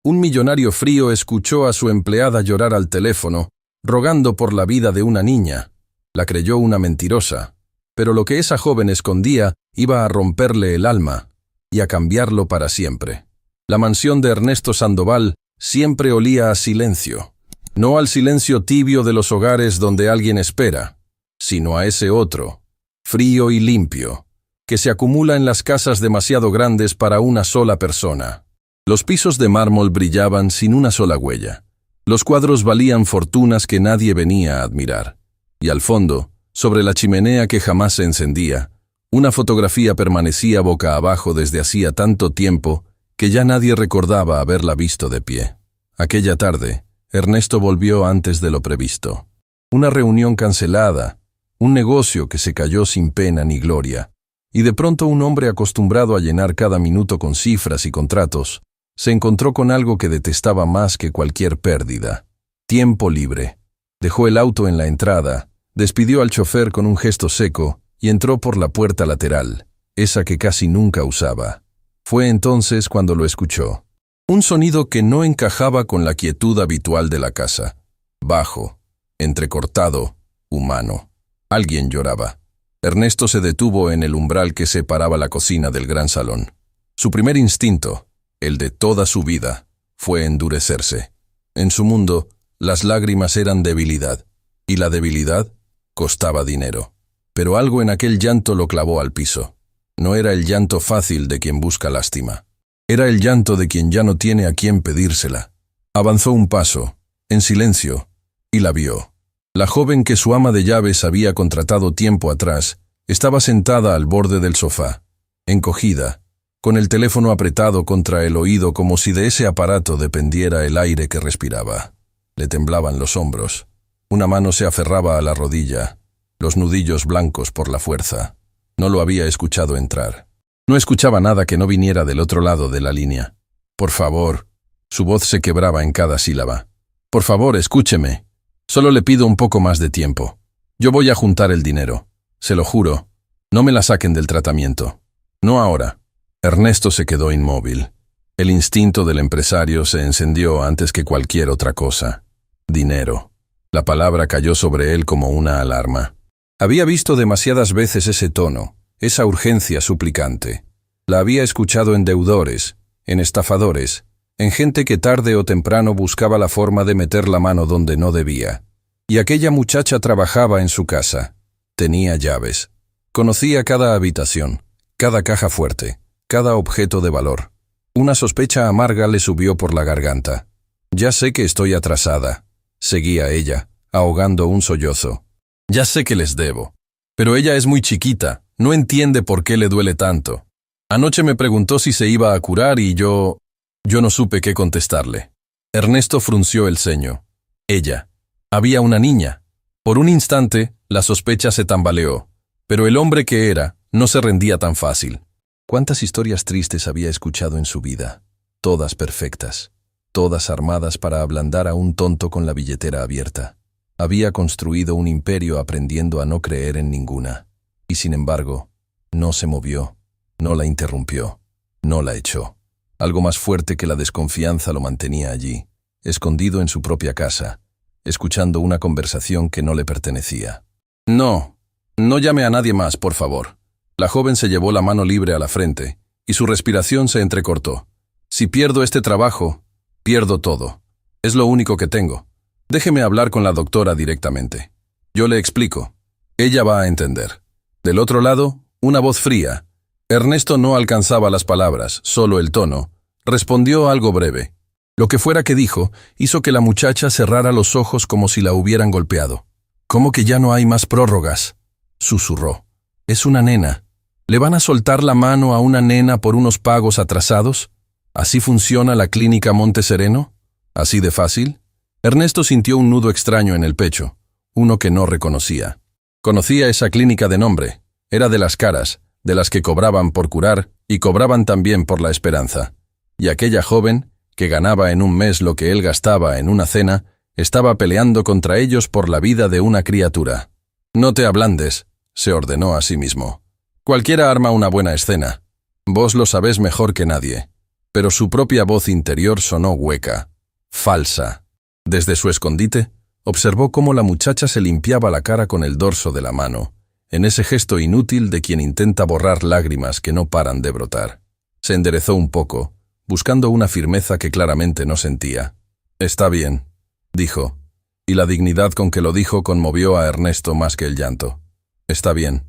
Un millonario frío escuchó a su empleada llorar al teléfono, rogando por la vida de una niña. La creyó una mentirosa, pero lo que esa joven escondía iba a romperle el alma y a cambiarlo para siempre. La mansión de Ernesto Sandoval siempre olía a silencio. No al silencio tibio de los hogares donde alguien espera, sino a ese otro, frío y limpio, que se acumula en las casas demasiado grandes para una sola persona. Los pisos de mármol brillaban sin una sola huella. Los cuadros valían fortunas que nadie venía a admirar. Y al fondo, sobre la chimenea que jamás se encendía, una fotografía permanecía boca abajo desde hacía tanto tiempo que ya nadie recordaba haberla visto de pie. Aquella tarde, Ernesto volvió antes de lo previsto. Una reunión cancelada, un negocio que se cayó sin pena ni gloria, y de pronto un hombre acostumbrado a llenar cada minuto con cifras y contratos, se encontró con algo que detestaba más que cualquier pérdida: tiempo libre. Dejó el auto en la entrada, despidió al chofer con un gesto seco y entró por la puerta lateral, esa que casi nunca usaba. Fue entonces cuando lo escuchó. Un sonido que no encajaba con la quietud habitual de la casa. Bajo, entrecortado, humano. Alguien lloraba. Ernesto se detuvo en el umbral que separaba la cocina del gran salón. Su primer instinto, el de toda su vida, fue endurecerse. En su mundo, las lágrimas eran debilidad, y la debilidad costaba dinero. Pero algo en aquel llanto lo clavó al piso. No era el llanto fácil de quien busca lástima. Era el llanto de quien ya no tiene a quien pedírsela. Avanzó un paso, en silencio, y la vio. La joven que su ama de llaves había contratado tiempo atrás estaba sentada al borde del sofá, encogida, con el teléfono apretado contra el oído como si de ese aparato dependiera el aire que respiraba. Le temblaban los hombros. Una mano se aferraba a la rodilla, los nudillos blancos por la fuerza. No lo había escuchado entrar. No escuchaba nada que no viniera del otro lado de la línea. Por favor. Su voz se quebraba en cada sílaba. Por favor, escúcheme. Solo le pido un poco más de tiempo. Yo voy a juntar el dinero. Se lo juro. No me la saquen del tratamiento. No ahora. Ernesto se quedó inmóvil. El instinto del empresario se encendió antes que cualquier otra cosa. Dinero. La palabra cayó sobre él como una alarma. Había visto demasiadas veces ese tono, esa urgencia suplicante. La había escuchado en deudores, en estafadores, en gente que tarde o temprano buscaba la forma de meter la mano donde no debía. Y aquella muchacha trabajaba en su casa. Tenía llaves. Conocía cada habitación, cada caja fuerte, cada objeto de valor. Una sospecha amarga le subió por la garganta. Ya sé que estoy atrasada, seguía ella, ahogando un sollozo. Ya sé que les debo. Pero ella es muy chiquita, no entiende por qué le duele tanto. Anoche me preguntó si se iba a curar y yo no supe qué contestarle. Ernesto frunció el ceño. Ella. Había una niña. Por un instante, la sospecha se tambaleó. Pero el hombre que era no se rendía tan fácil. ¿Cuántas historias tristes había escuchado en su vida? Todas perfectas. Todas armadas para ablandar a un tonto con la billetera abierta. Había construido un imperio aprendiendo a no creer en ninguna. Y sin embargo, no se movió, no la interrumpió, no la echó. Algo más fuerte que la desconfianza lo mantenía allí, escondido en su propia casa, escuchando una conversación que no le pertenecía. No llame a nadie más, por favor. La joven se llevó la mano libre a la frente, y su respiración se entrecortó. Si pierdo este trabajo, pierdo todo. Es lo único que tengo. Déjeme hablar con la doctora directamente. Yo le explico. Ella va a entender. Del otro lado, una voz fría. Ernesto no alcanzaba las palabras, solo el tono. Respondió algo breve. Lo que fuera que dijo, hizo que la muchacha cerrara los ojos como si la hubieran golpeado. ¿Cómo que ya no hay más prórrogas?, susurró. Es una nena. ¿Le van a soltar la mano a una nena por unos pagos atrasados? ¿Así funciona la clínica Monte Sereno? ¿Así de fácil? Ernesto sintió un nudo extraño en el pecho, uno que no reconocía. Conocía esa clínica de nombre. Era de las caras, de las que cobraban por curar y cobraban también por la esperanza. Y aquella joven, que ganaba en un mes lo que él gastaba en una cena, estaba peleando contra ellos por la vida de una criatura. No te ablandes, se ordenó a sí mismo. Cualquiera arma una buena escena. Vos lo sabés mejor que nadie. pero su propia voz interior sonó hueca, falsa. Desde su escondite, observó cómo la muchacha se limpiaba la cara con el dorso de la mano, en ese gesto inútil de quien intenta borrar lágrimas que no paran de brotar. Se enderezó un poco, buscando una firmeza que claramente no sentía. «Está bien», dijo, y la dignidad con que lo dijo conmovió a Ernesto más que el llanto. «Está bien,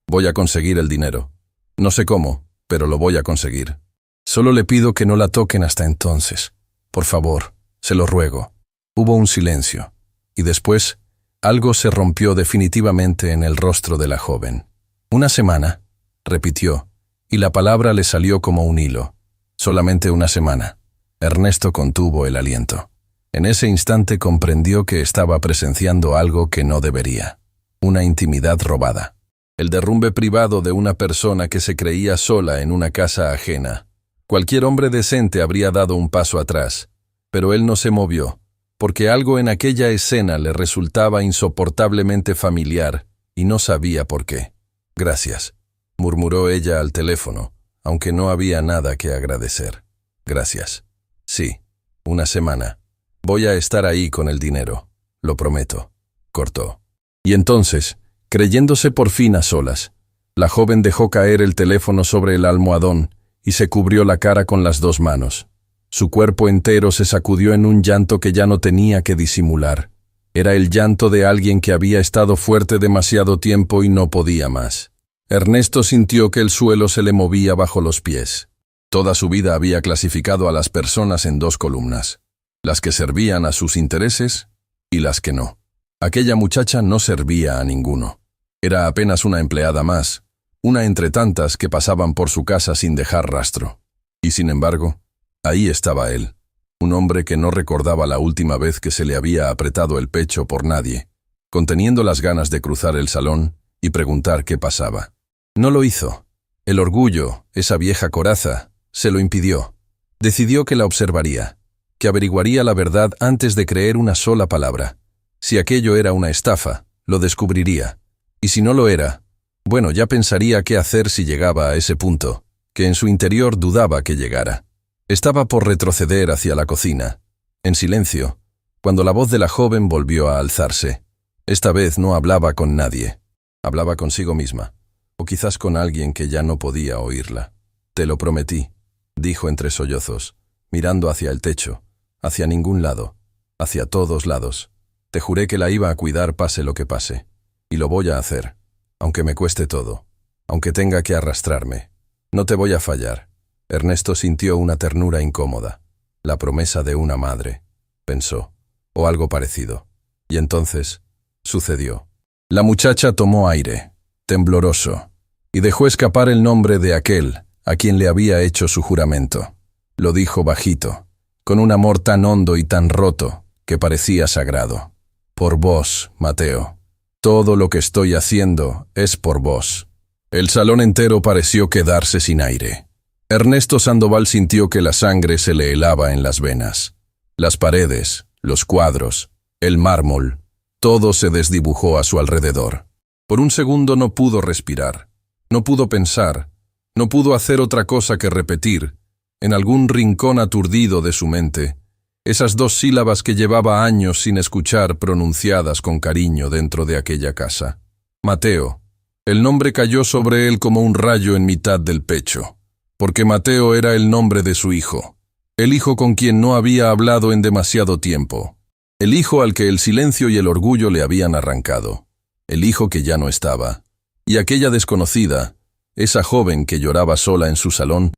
voy a conseguir el dinero. No sé cómo, pero lo voy a conseguir. Solo le pido que no la toquen hasta entonces. Por favor, se lo ruego». Hubo un silencio, y después algo se rompió definitivamente en el rostro de la joven. «Una semana», repitió, y la palabra le salió como un hilo. «Solamente una semana». Ernesto contuvo el aliento. En ese instante comprendió que estaba presenciando algo que no debería. Una intimidad robada. El derrumbe privado de una persona que se creía sola en una casa ajena. Cualquier hombre decente habría dado un paso atrás, pero él no se movió, porque algo en aquella escena le resultaba insoportablemente familiar y no sabía por qué. «Gracias», murmuró ella al teléfono, aunque no había nada que agradecer. «Gracias. Sí, una semana. Voy a estar ahí con el dinero, lo prometo», cortó. Y entonces, creyéndose por fin a solas, la joven dejó caer el teléfono sobre el almohadón y se cubrió la cara con las dos manos. Su cuerpo entero se sacudió en un llanto que ya no tenía que disimular. Era el llanto de alguien que había estado fuerte demasiado tiempo y no podía más. Ernesto sintió que el suelo se le movía bajo los pies. Toda su vida había clasificado a las personas en dos columnas: las que servían a sus intereses y las que no. Aquella muchacha no servía a ninguno. Era apenas una empleada más, una entre tantas que pasaban por su casa sin dejar rastro. Y sin embargo, ahí estaba él, un hombre que no recordaba la última vez que se le había apretado el pecho por nadie, conteniendo las ganas de cruzar el salón y preguntar qué pasaba. No lo hizo. El orgullo, esa vieja coraza, se lo impidió. Decidió que la observaría, que averiguaría la verdad antes de creer una sola palabra. Si aquello era una estafa, lo descubriría. Y si no lo era, bueno, ya pensaría qué hacer si llegaba a ese punto, que en su interior dudaba que llegara. Estaba por retroceder hacia la cocina, en silencio, cuando la voz de la joven volvió a alzarse. Esta vez no hablaba con nadie. Hablaba consigo misma, o quizás con alguien que ya no podía oírla. «Te lo prometí», dijo entre sollozos, mirando hacia el techo, hacia ningún lado, hacia todos lados. «Te juré que la iba a cuidar pase lo que pase. Y lo voy a hacer, aunque me cueste todo, aunque tenga que arrastrarme. No te voy a fallar». Ernesto sintió una ternura incómoda. La promesa de una madre, pensó, o algo parecido. Y entonces, sucedió. La muchacha tomó aire, tembloroso, y dejó escapar el nombre de aquel a quien le había hecho su juramento. Lo dijo bajito, con un amor tan hondo y tan roto que parecía sagrado. «Por vos, Mateo. Todo lo que estoy haciendo es por vos». El salón entero pareció quedarse sin aire. Ernesto Sandoval sintió que la sangre se le helaba en las venas. Las paredes, los cuadros, el mármol, todo se desdibujó a su alrededor. Por un segundo no pudo respirar, no pudo pensar, no pudo hacer otra cosa que repetir, en algún rincón aturdido de su mente, esas dos sílabas que llevaba años sin escuchar pronunciadas con cariño dentro de aquella casa. Mateo. El nombre cayó sobre él como un rayo en mitad del pecho, porque Mateo era el nombre de su hijo, el hijo con quien no había hablado en demasiado tiempo, el hijo al que el silencio y el orgullo le habían arrancado, el hijo que ya no estaba, y aquella desconocida, esa joven que lloraba sola en su salón,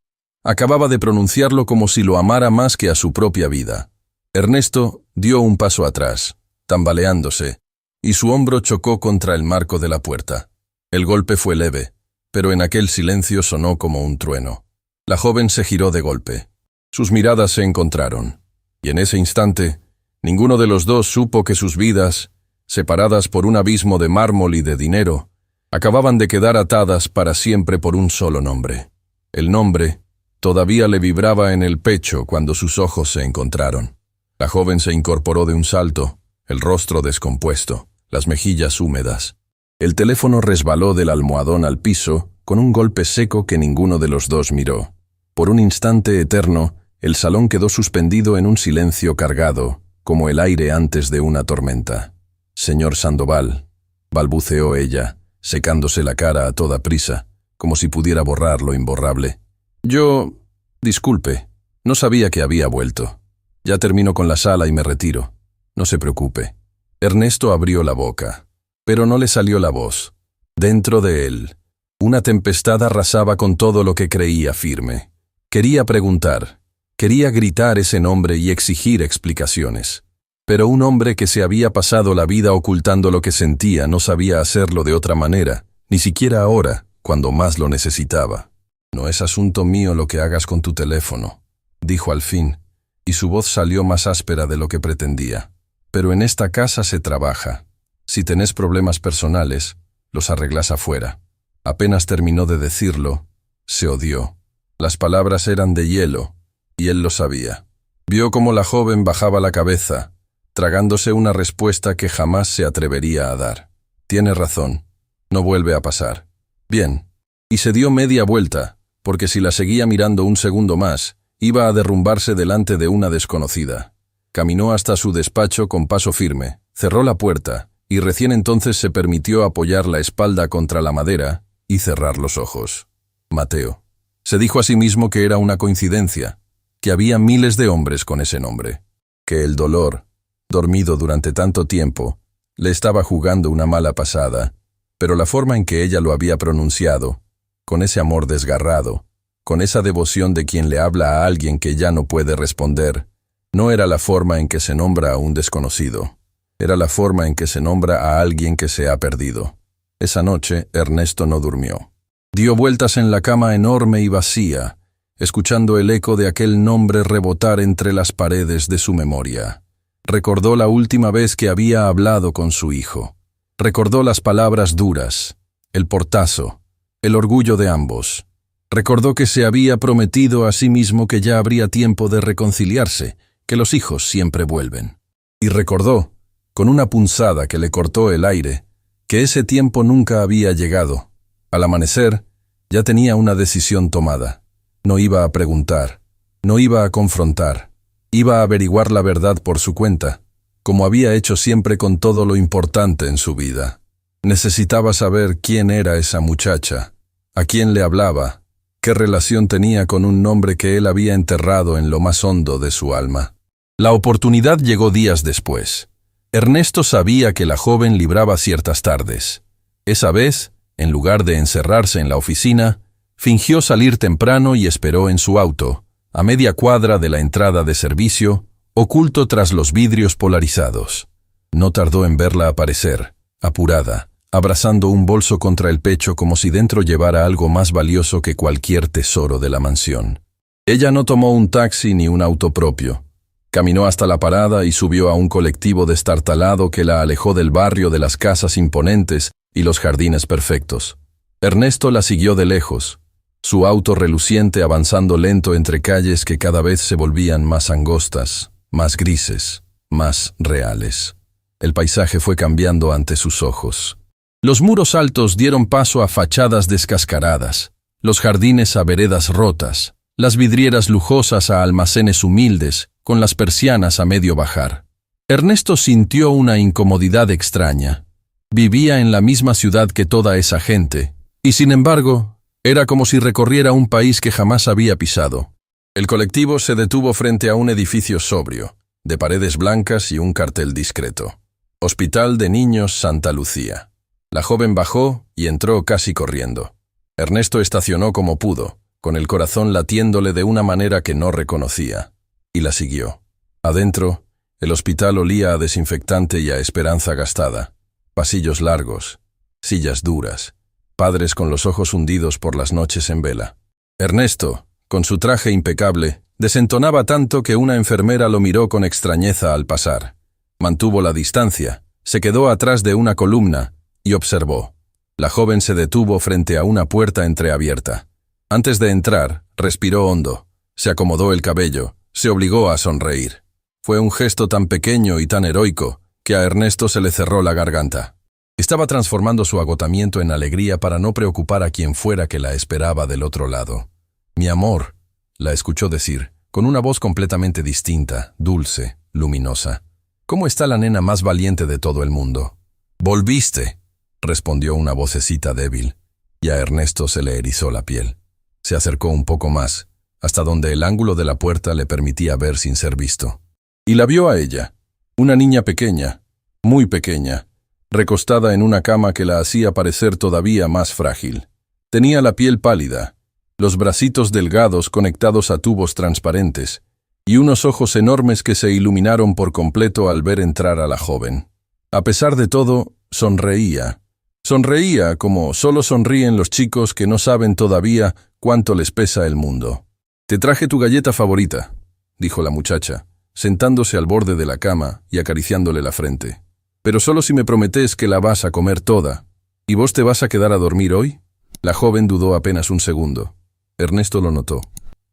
acababa de pronunciarlo como si lo amara más que a su propia vida. Ernesto dio un paso atrás, tambaleándose, y su hombro chocó contra el marco de la puerta. El golpe fue leve, pero en aquel silencio sonó como un trueno. La joven se giró de golpe. Sus miradas se encontraron, y en ese instante, ninguno de los dos supo que sus vidas, separadas por un abismo de mármol y de dinero, acababan de quedar atadas para siempre por un solo nombre. El nombre todavía le vibraba en el pecho cuando sus ojos se encontraron. La joven se incorporó de un salto, el rostro descompuesto, las mejillas húmedas. El teléfono resbaló del almohadón al piso con un golpe seco que ninguno de los dos miró. Por un instante eterno, El salón quedó suspendido en un silencio cargado, como el aire antes de una tormenta. «Señor Sandoval», balbuceó ella, secándose la cara a toda prisa, como si pudiera borrar lo imborrable. «Yo... disculpe, no sabía que había vuelto. Ya termino con la sala y me retiro. No se preocupe». Ernesto abrió la boca, pero no le salió la voz. Dentro de él, una tempestad arrasaba con todo lo que creía firme. Quería preguntar, quería gritar ese nombre y exigir explicaciones. Pero un hombre que se había pasado la vida ocultando lo que sentía no sabía hacerlo de otra manera, ni siquiera ahora, cuando más lo necesitaba. «No es asunto mío lo que hagas con tu teléfono», dijo al fin, y su voz salió más áspera de lo que pretendía. «Pero en esta casa se trabaja. Si tenés problemas personales, los arreglás afuera». Apenas terminó de decirlo, se odió. Las palabras eran de hielo, y él lo sabía. Vio cómo la joven bajaba la cabeza, tragándose una respuesta que jamás se atrevería a dar. «Tiene razón, no vuelve a pasar». «Bien». Y se dio media vuelta, porque si la seguía mirando un segundo más, iba a derrumbarse delante de una desconocida. Caminó hasta su despacho con paso firme, cerró la puerta, y recién entonces se permitió apoyar la espalda contra la madera y cerrar los ojos. Mateo. Se dijo a sí mismo que era una coincidencia, que había miles de hombres con ese nombre, que el dolor, dormido durante tanto tiempo, le estaba jugando una mala pasada, pero la forma en que ella lo había pronunciado, con ese amor desgarrado, con esa devoción de quien le habla a alguien que ya no puede responder, no era la forma en que se nombra a un desconocido, era la forma en que se nombra a alguien que se ha perdido. Esa noche Ernesto no durmió. Dio vueltas en la cama enorme y vacía, escuchando el eco de aquel nombre rebotar entre las paredes de su memoria. Recordó la última vez que había hablado con su hijo. Recordó las palabras duras, el portazo, el orgullo de ambos. Recordó que se había prometido a sí mismo que ya habría tiempo de reconciliarse, que los hijos siempre vuelven. Y recordó, con una punzada que le cortó el aire, que ese tiempo nunca había llegado. Al amanecer, ya tenía una decisión tomada. No iba a preguntar, no iba a confrontar, iba a averiguar la verdad por su cuenta, como había hecho siempre con todo lo importante en su vida. Necesitaba saber quién era esa muchacha, a quién le hablaba, qué relación tenía con un nombre que él había enterrado en lo más hondo de su alma. La oportunidad llegó días después. Ernesto sabía que la joven libraba ciertas tardes. Esa vez, en lugar de encerrarse en la oficina, fingió salir temprano y esperó en su auto, a media cuadra de la entrada de servicio, oculto tras los vidrios polarizados. No tardó en verla aparecer, apurada, abrazando un bolso contra el pecho como si dentro llevara algo más valioso que cualquier tesoro de la mansión. Ella no tomó un taxi ni un auto propio. Caminó hasta la parada y subió a un colectivo destartalado que la alejó del barrio de las casas imponentes y los jardines perfectos. Ernesto la siguió de lejos, su auto reluciente avanzando lento entre calles que cada vez se volvían más angostas, más grises, más reales. El paisaje fue cambiando ante sus ojos. Los muros altos dieron paso a fachadas descascaradas, los jardines a veredas rotas, las vidrieras lujosas a almacenes humildes, con las persianas a medio bajar. Ernesto sintió una incomodidad extraña. Vivía en la misma ciudad que toda esa gente, y sin embargo, era como si recorriera un país que jamás había pisado. El colectivo se detuvo frente a un edificio sobrio, de paredes blancas y un cartel discreto. Hospital de Niños Santa Lucía. La joven bajó y entró casi corriendo. Ernesto estacionó como pudo, con el corazón latiéndole de una manera que no reconocía, y la siguió. Adentro, el hospital olía a desinfectante y a esperanza gastada. Pasillos largos, sillas duras, padres con los ojos hundidos por las noches en vela. Ernesto, con su traje impecable, desentonaba tanto que una enfermera lo miró con extrañeza al pasar. Mantuvo la distancia, se quedó atrás de una columna y observó. La joven se detuvo frente a una puerta entreabierta. Antes de entrar, respiró hondo, se acomodó el cabello, se obligó a sonreír. Fue un gesto tan pequeño y tan heroico que a Ernesto se le cerró la garganta. Estaba transformando su agotamiento en alegría para no preocupar a quien fuera que la esperaba del otro lado. «Mi amor», la escuchó decir, con una voz completamente distinta, dulce, luminosa. «¿Cómo está la nena más valiente de todo el mundo?» «Volviste», respondió una vocecita débil, y a Ernesto se le erizó la piel. Se acercó un poco más, hasta donde el ángulo de la puerta le permitía ver sin ser visto. Y la vio a ella, una niña pequeña, muy pequeña, recostada en una cama que la hacía parecer todavía más frágil. Tenía la piel pálida, los bracitos delgados conectados a tubos transparentes, y unos ojos enormes que se iluminaron por completo al ver entrar a la joven. A pesar de todo, sonreía. Sonreía como solo sonríen los chicos que no saben todavía cuánto les pesa el mundo. «Te traje tu galleta favorita», dijo la muchacha, sentándose al borde de la cama y acariciándole la frente. «Pero solo si me prometes que la vas a comer toda. ¿Y vos te vas a quedar a dormir hoy?» La joven dudó apenas un segundo. Ernesto lo notó.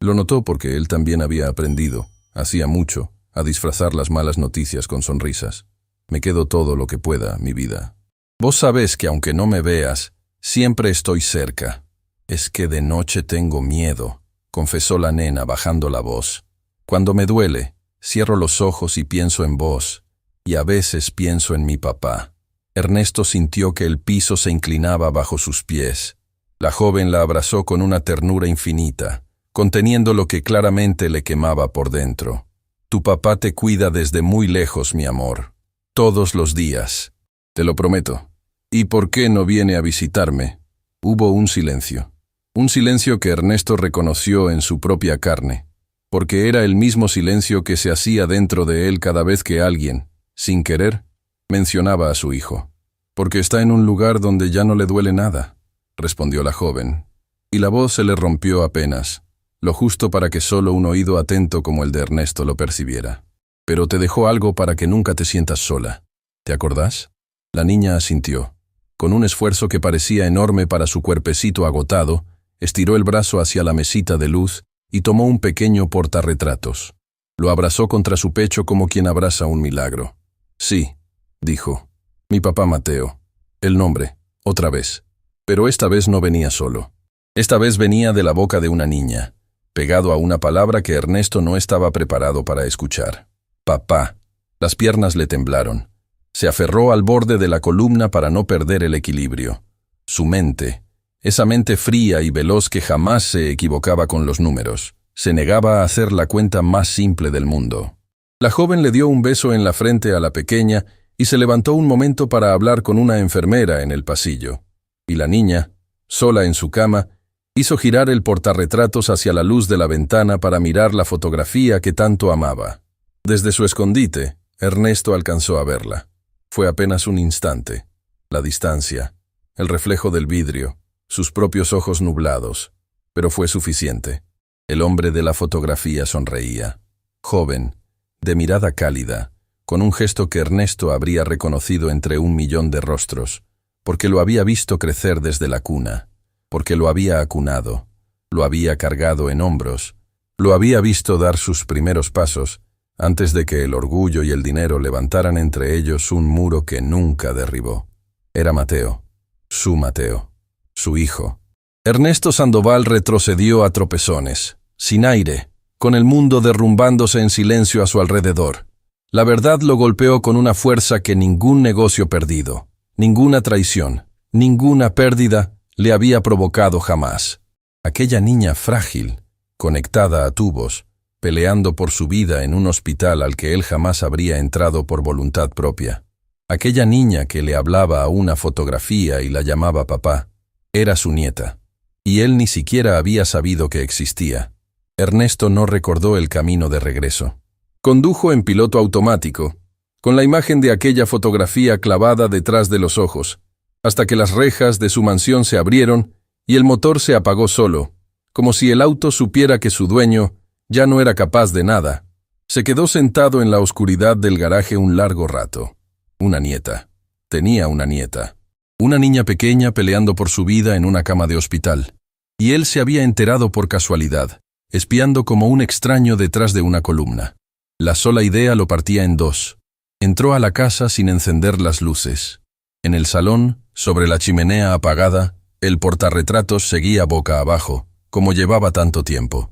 Lo notó porque él también había aprendido, hacía mucho, a disfrazar las malas noticias con sonrisas. «Me quedo todo lo que pueda, mi vida. Vos sabés que aunque no me veas, siempre estoy cerca». «Es que de noche tengo miedo», confesó la nena bajando la voz. «Cuando me duele, cierro los ojos y pienso en vos, y a veces pienso en mi papá». Ernesto sintió que el piso se inclinaba bajo sus pies. La joven la abrazó con una ternura infinita, conteniendo lo que claramente le quemaba por dentro. «Tu papá te cuida desde muy lejos, mi amor. Todos los días. Te lo prometo. ¿Y por qué no viene a visitarme?» Hubo un silencio. Un silencio que Ernesto reconoció en su propia carne, porque era el mismo silencio que se hacía dentro de él cada vez que alguien, sin querer, mencionaba a su hijo. «Porque está en un lugar donde ya no le duele nada», respondió la joven, y la voz se le rompió apenas, lo justo para que solo un oído atento como el de Ernesto lo percibiera. «Pero te dejó algo para que nunca te sientas sola. ¿Te acordás?» La niña asintió. Con un esfuerzo que parecía enorme para su cuerpecito agotado, estiró el brazo hacia la mesita de luz y tomó un pequeño portarretratos. Lo abrazó contra su pecho como quien abraza un milagro. «Sí», dijo, «mi papá Mateo. El nombre, otra vez. Pero esta vez no venía solo. Esta vez venía de la boca de una niña, pegado a una palabra que Ernesto no estaba preparado para escuchar. Papá». Las piernas le temblaron. Se aferró al borde de la columna para no perder el equilibrio. Su mente, esa mente fría y veloz que jamás se equivocaba con los números, se negaba a hacer la cuenta más simple del mundo. La joven le dio un beso en la frente a la pequeña y se levantó un momento para hablar con una enfermera en el pasillo. Y la niña, sola en su cama, hizo girar el portarretratos hacia la luz de la ventana para mirar la fotografía que tanto amaba. Desde su escondite, Ernesto alcanzó a verla. Fue apenas un instante. La distancia, el reflejo del vidrio, sus propios ojos nublados, pero fue suficiente. El hombre de la fotografía sonreía, joven, de mirada cálida, con un gesto que Ernesto habría reconocido entre 1.000.000 de rostros, porque lo había visto crecer desde la cuna, porque lo había acunado, lo había cargado en hombros, lo había visto dar sus primeros pasos, antes de que el orgullo y el dinero levantaran entre ellos un muro que nunca derribó. Era Mateo, su hijo. Ernesto Sandoval retrocedió a tropezones, sin aire, con el mundo derrumbándose en silencio a su alrededor. La verdad lo golpeó con una fuerza que ningún negocio perdido, ninguna traición, ninguna pérdida le había provocado jamás. Aquella niña frágil, conectada a tubos, peleando por su vida en un hospital al que él jamás habría entrado por voluntad propia. Aquella niña que le hablaba a una fotografía y la llamaba papá, era su nieta, y él ni siquiera había sabido que existía. Ernesto no recordó el camino de regreso. Condujo en piloto automático, con la imagen de aquella fotografía clavada detrás de los ojos, hasta que las rejas de su mansión se abrieron y el motor se apagó solo, como si el auto supiera que su dueño ya no era capaz de nada. Se quedó sentado en la oscuridad del garaje un largo rato. Una nieta. Tenía una nieta. Una niña pequeña peleando por su vida en una cama de hospital. Y él se había enterado por casualidad, espiando como un extraño detrás de una columna. La sola idea lo partía en dos. Entró a la casa sin encender las luces. En el salón, sobre la chimenea apagada, el portarretratos seguía boca abajo, como llevaba tanto tiempo.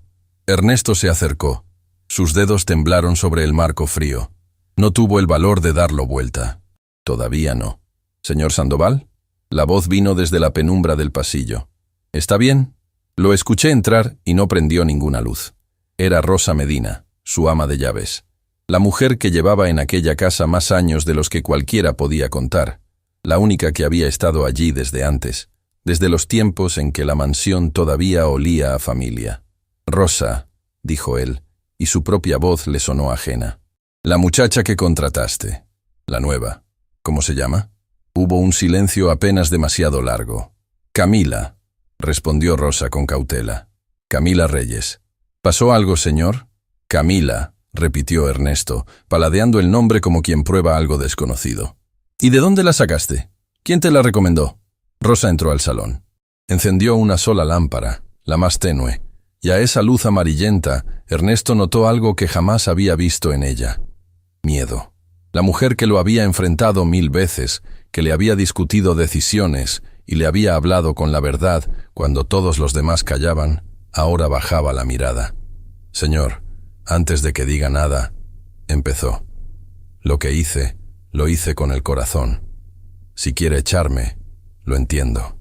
Ernesto se acercó, Sus dedos temblaron sobre el marco frío. No tuvo el valor de darlo vuelta. Todavía no. ¿Señor Sandoval? La voz vino desde la penumbra del pasillo. ¿Está bien? Lo escuché entrar y no prendió ninguna luz. Era Rosa Medina, su ama de llaves. La mujer que llevaba en aquella casa más años de los que cualquiera podía contar. La única que había estado allí desde antes, desde los tiempos en que la mansión todavía olía a familia. «Rosa», dijo él, y su propia voz le sonó ajena. «La muchacha que contrataste. La nueva. ¿Cómo se llama?» Hubo un silencio apenas demasiado largo. «Camila», respondió Rosa con cautela. «Camila Reyes». «¿Pasó algo, señor?» «Camila», repitió Ernesto, paladeando el nombre como quien prueba algo desconocido. «¿Y de dónde la sacaste? ¿Quién te la recomendó?» Rosa entró al salón. Encendió una sola lámpara, la más tenue, y a esa luz amarillenta Ernesto notó algo que jamás había visto en ella. Miedo. La mujer que lo había enfrentado 1000 veces, que le había discutido decisiones y le había hablado con la verdad cuando todos los demás callaban, ahora bajaba la mirada. «Señor, antes de que diga nada», empezó. «Lo que hice, lo hice con el corazón. Si quiere echarme, lo entiendo.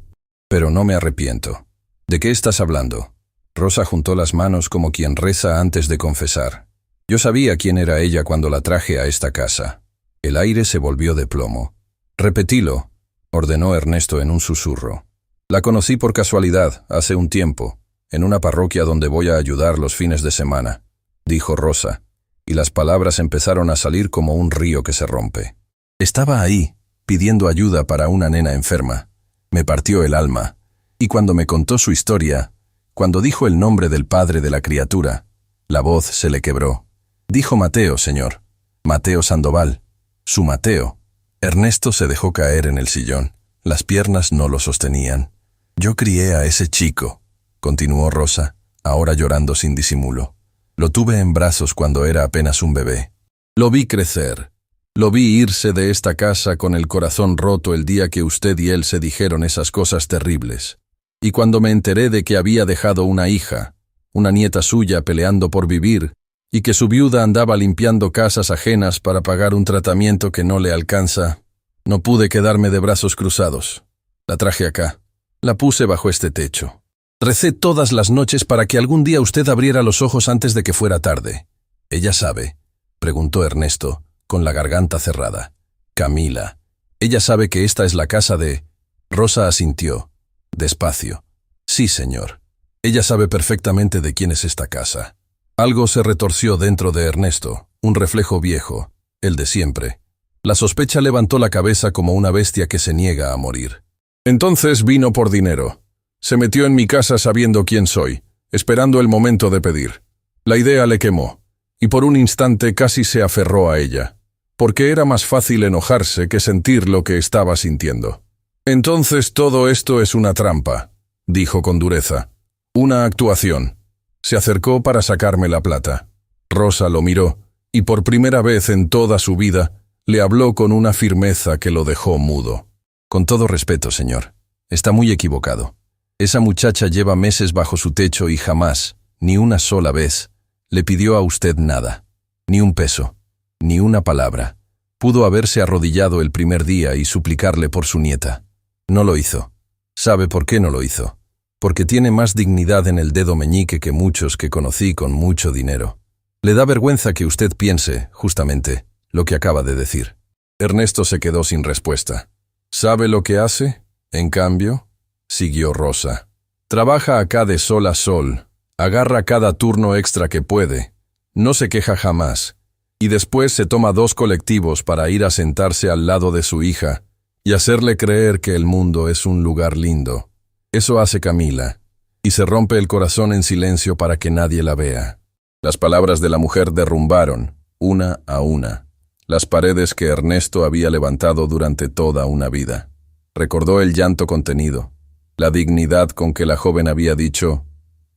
Pero no me arrepiento». «¿De qué estás hablando?» Rosa juntó las manos como quien reza antes de confesar. «Yo sabía quién era ella cuando la traje a esta casa». El aire se volvió de plomo. «Repetilo», ordenó Ernesto en un susurro. «La conocí por casualidad, hace un tiempo, en una parroquia donde voy a ayudar los fines de semana», dijo Rosa, y las palabras empezaron a salir como un río que se rompe. «Estaba ahí, pidiendo ayuda para una nena enferma. Me partió el alma, y cuando me contó su historia, cuando dijo el nombre del padre de la criatura, la voz se le quebró. Dijo Mateo, señor. Mateo Sandoval. Su Mateo». Ernesto se dejó caer en el sillón. Las piernas no lo sostenían. «Yo crié a ese chico», continuó Rosa, ahora llorando sin disimulo. «Lo tuve en brazos cuando era apenas un bebé. Lo vi crecer. Lo vi irse de esta casa con el corazón roto el día que usted y él se dijeron esas cosas terribles. Y cuando me enteré de que había dejado una hija, una nieta suya peleando por vivir, y que su viuda andaba limpiando casas ajenas para pagar un tratamiento que no le alcanza, no pude quedarme de brazos cruzados. La traje acá. La puse bajo este techo. Recé todas las noches para que algún día usted abriera los ojos antes de que fuera tarde». «¿Ella sabe?», preguntó Ernesto, con la garganta cerrada. «Camila. Ella sabe que esta es la casa de...». Rosa asintió. Despacio. «Sí, señor. Ella sabe perfectamente de quién es esta casa». Algo se retorció dentro de Ernesto, un reflejo viejo, el de siempre. La sospecha levantó la cabeza como una bestia que se niega a morir. «Entonces vino por dinero. Se metió en mi casa sabiendo quién soy, esperando el momento de pedir. La idea le quemó, y por un instante casi se aferró a ella, porque era más fácil enojarse que sentir lo que estaba sintiendo. Entonces todo esto es una trampa», dijo con dureza. «Una actuación». Se acercó para sacarme la plata. Rosa lo miró, y por primera vez en toda su vida, le habló con una firmeza que lo dejó mudo. «Con todo respeto, señor, está muy equivocado. Esa muchacha lleva meses bajo su techo y jamás, ni una sola vez, le pidió a usted nada. Ni un peso, ni una palabra. Pudo haberse arrodillado el primer día y suplicarle por su nieta. No lo hizo. ¿Sabe por qué no lo hizo? Porque tiene más dignidad en el dedo meñique que muchos que conocí con mucho dinero. Le da vergüenza que usted piense, justamente, lo que acaba de decir». Ernesto se quedó sin respuesta. «¿Sabe lo que hace? En cambio», siguió Rosa. «Trabaja acá de sol a sol, agarra cada turno extra que puede, no se queja jamás, y después se toma 2 colectivos para ir a sentarse al lado de su hija y hacerle creer que el mundo es un lugar lindo. Eso hace Camila, y se rompe el corazón en silencio para que nadie la vea». Las palabras de la mujer derrumbaron, una a una, las paredes que Ernesto había levantado durante toda una vida. Recordó el llanto contenido, la dignidad con que la joven había dicho: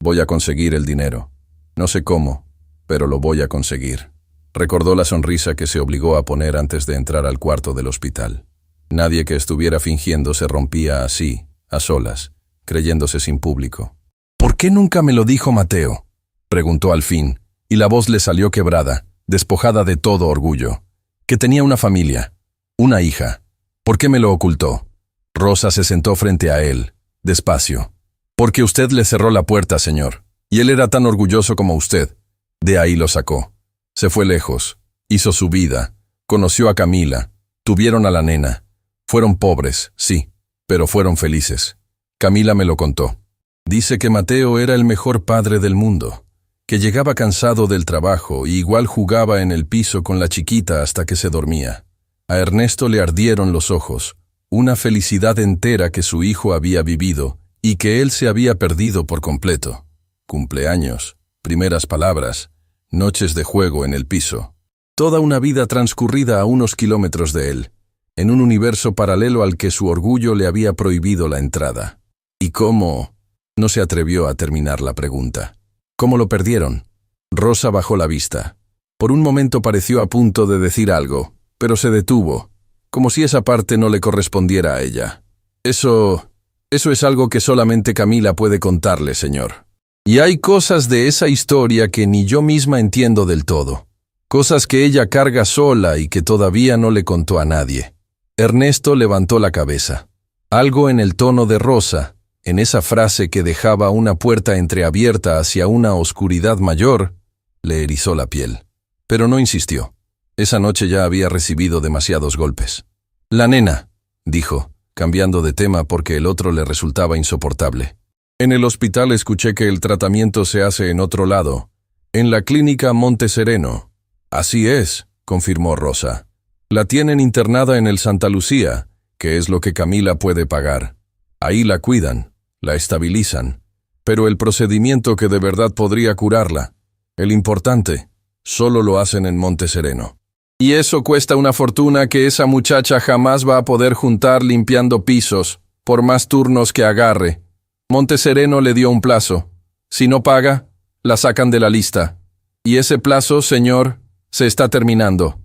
«Voy a conseguir el dinero. No sé cómo, pero lo voy a conseguir». Recordó la sonrisa que se obligó a poner antes de entrar al cuarto del hospital. Nadie que estuviera fingiendo se rompía así, a solas, creyéndose sin público. «¿Por qué nunca me lo dijo Mateo?», preguntó al fin, y la voz le salió quebrada, despojada de todo orgullo. Que tenía una familia, una hija. ¿Por qué me lo ocultó? Rosa se sentó frente a él, despacio. Porque usted le cerró la puerta, señor, y él era tan orgulloso como usted. De ahí lo sacó. Se fue lejos, hizo su vida, conoció a Camila, tuvieron a la nena. Fueron pobres, sí, pero fueron felices. Camila me lo contó. Dice que Mateo era el mejor padre del mundo, que llegaba cansado del trabajo y igual jugaba en el piso con la chiquita hasta que se dormía. A Ernesto le ardieron los ojos, una felicidad entera que su hijo había vivido y que él se había perdido por completo. Cumpleaños, primeras palabras, noches de juego en el piso. Toda una vida transcurrida a unos kilómetros de él, en un universo paralelo al que su orgullo le había prohibido la entrada. ¿Y cómo? No se atrevió a terminar la pregunta. ¿Cómo lo perdieron? Rosa bajó la vista. Por un momento pareció a punto de decir algo, pero se detuvo, como si esa parte no le correspondiera a ella. Eso es algo que solamente Camila puede contarle, señor. Y hay cosas de esa historia que ni yo misma entiendo del todo. Cosas que ella carga sola y que todavía no le contó a nadie. Ernesto levantó la cabeza. Algo en el tono de Rosa, en esa frase que dejaba una puerta entreabierta hacia una oscuridad mayor, le erizó la piel. Pero no insistió. Esa noche ya había recibido demasiados golpes. «La nena», dijo, cambiando de tema porque el otro le resultaba insoportable. «En el hospital escuché que el tratamiento se hace en otro lado, en la clínica Monte Sereno». «Así es», confirmó Rosa. «La tienen internada en el Santa Lucía, que es lo que Camila puede pagar. Ahí la cuidan, la estabilizan. Pero el procedimiento que de verdad podría curarla, el importante, solo lo hacen en Monte Sereno. Y eso cuesta una fortuna que esa muchacha jamás va a poder juntar limpiando pisos, por más turnos que agarre. Monte Sereno le dio un plazo. Si no paga, la sacan de la lista. Y ese plazo, señor, se está terminando».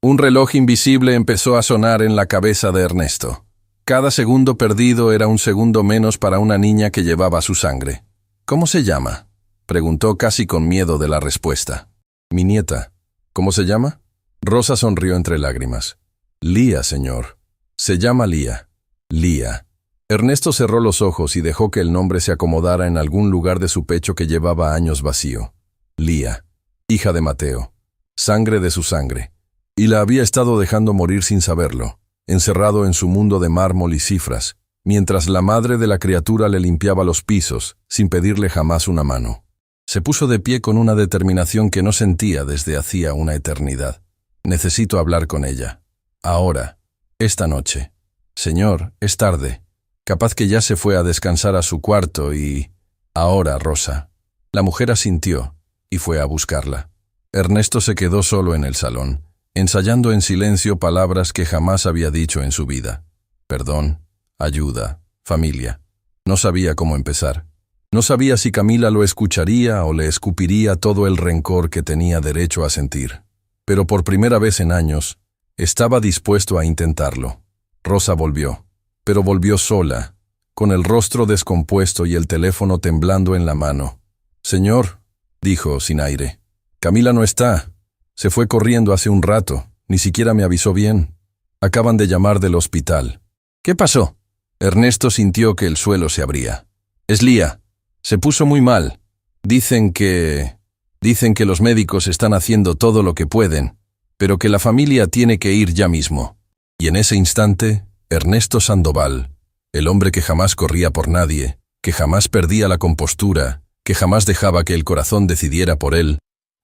Un reloj invisible empezó a sonar en la cabeza de Ernesto. Cada segundo perdido era un segundo menos para una niña que llevaba su sangre. «¿Cómo se llama?», preguntó casi con miedo de la respuesta. «Mi nieta». «¿Cómo se llama?». Rosa sonrió entre lágrimas. «Lía, señor. Se llama Lía». «Lía». Ernesto cerró los ojos y dejó que el nombre se acomodara en algún lugar de su pecho que llevaba años vacío. Lía, hija de Mateo. Sangre de su sangre. Y la había estado dejando morir sin saberlo, encerrado en su mundo de mármol y cifras, mientras la madre de la criatura le limpiaba los pisos, sin pedirle jamás una mano. Se puso de pie con una determinación que no sentía desde hacía una eternidad. «Necesito hablar con ella. Ahora. Esta noche. Señor, es tarde. Capaz que ya se fue a descansar a su cuarto y... Ahora, Rosa». La mujer asintió y fue a buscarla. Ernesto se quedó solo en el salón, ensayando en silencio palabras que jamás había dicho en su vida. Perdón, ayuda, familia. No sabía cómo empezar. No sabía si Camila lo escucharía o le escupiría todo el rencor que tenía derecho a sentir. Pero por primera vez en años, estaba dispuesto a intentarlo. Rosa volvió, pero volvió sola, con el rostro descompuesto y el teléfono temblando en la mano. «Señor», dijo sin aire, «Camila no está. Se fue corriendo hace un rato, ni siquiera me avisó bien. Acaban de llamar del hospital». «¿Qué pasó?». Ernesto sintió que el suelo se abría. «Es Lía. Se puso muy mal. Dicen que los médicos están haciendo todo lo que pueden, pero que la familia tiene que ir ya mismo». Y en ese instante, Ernesto Sandoval, el hombre que jamás corría por nadie, que jamás perdía la compostura, que jamás dejaba que el corazón decidiera por él,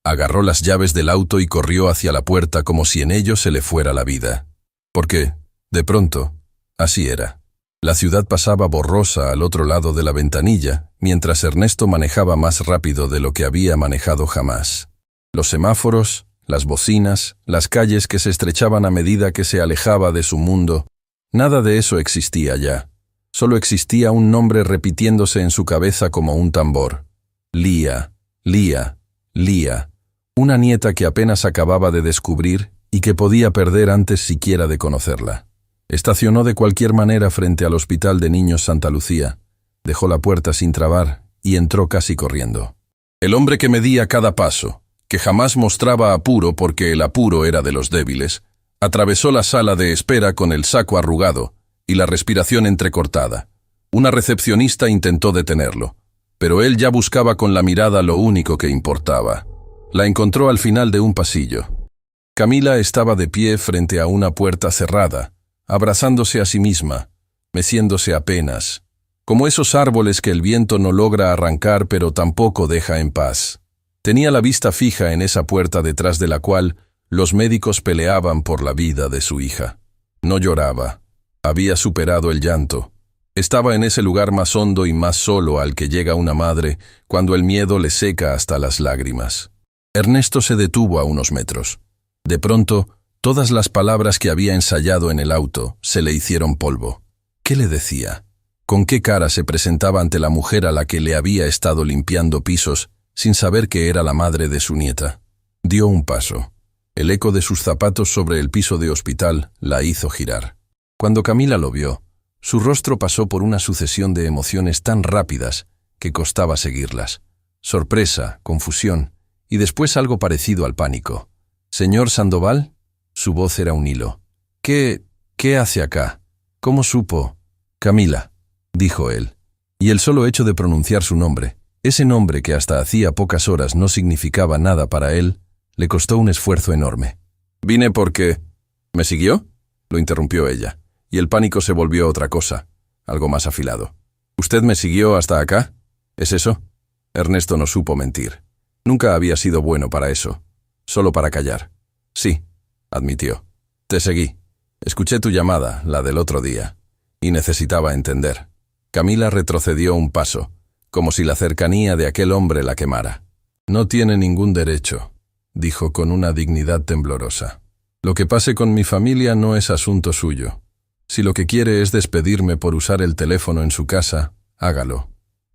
agarró las llaves del auto y corrió hacia la puerta como si en ello se le fuera la vida. Porque, de pronto, así era. La ciudad pasaba borrosa al otro lado de la ventanilla, mientras Ernesto manejaba más rápido de lo que había manejado jamás. Los semáforos, las bocinas, las calles que se estrechaban a medida que se alejaba de su mundo, nada de eso existía ya. Solo existía un nombre repitiéndose en su cabeza como un tambor. Lía, Lía, Lía. Una nieta que apenas acababa de descubrir y que podía perder antes siquiera de conocerla. Estacionó de cualquier manera frente al Hospital de Niños Santa Lucía, dejó la puerta sin trabar y entró casi corriendo. El hombre que medía cada paso, que jamás mostraba apuro porque el apuro era de los débiles, atravesó la sala de espera con el saco arrugado y la respiración entrecortada. Una recepcionista intentó detenerlo, pero él ya buscaba con la mirada lo único que importaba. La encontró al final de un pasillo. Camila estaba de pie frente a una puerta cerrada, abrazándose a sí misma, meciéndose apenas, como esos árboles que el viento no logra arrancar pero tampoco deja en paz. Tenía la vista fija en esa puerta detrás de la cual los médicos peleaban por la vida de su hija. No lloraba. Había superado el llanto. Estaba en ese lugar más hondo y más solo al que llega una madre cuando el miedo le seca hasta las lágrimas. Ernesto se detuvo a unos metros. De pronto, todas las palabras que había ensayado en el auto se le hicieron polvo. ¿Qué le decía? ¿Con qué cara se presentaba ante la mujer a la que le había estado limpiando pisos sin saber que era la madre de su nieta? Dio un paso. El eco de sus zapatos sobre el piso de hospital la hizo girar. Cuando Camila lo vio, su rostro pasó por una sucesión de emociones tan rápidas que costaba seguirlas. Sorpresa, confusión y después algo parecido al pánico. «¿Señor Sandoval?» Su voz era un hilo. «¿Qué hace acá? ¿Cómo supo?» «Camila», dijo él. Y el solo hecho de pronunciar su nombre, ese nombre que hasta hacía pocas horas no significaba nada para él, le costó un esfuerzo enorme. «Vine porque...» «¿Me siguió?» lo interrumpió ella, y el pánico se volvió otra cosa, algo más afilado. «¿Usted me siguió hasta acá? ¿Es eso?» Ernesto no supo mentir. Nunca había sido bueno para eso, solo para callar. «Sí», admitió. «Te seguí. Escuché tu llamada, la del otro día, y necesitaba entender». Camila retrocedió un paso, como si la cercanía de aquel hombre la quemara. «No tiene ningún derecho», dijo con una dignidad temblorosa. «Lo que pase con mi familia no es asunto suyo. Si lo que quiere es despedirme por usar el teléfono en su casa, hágalo.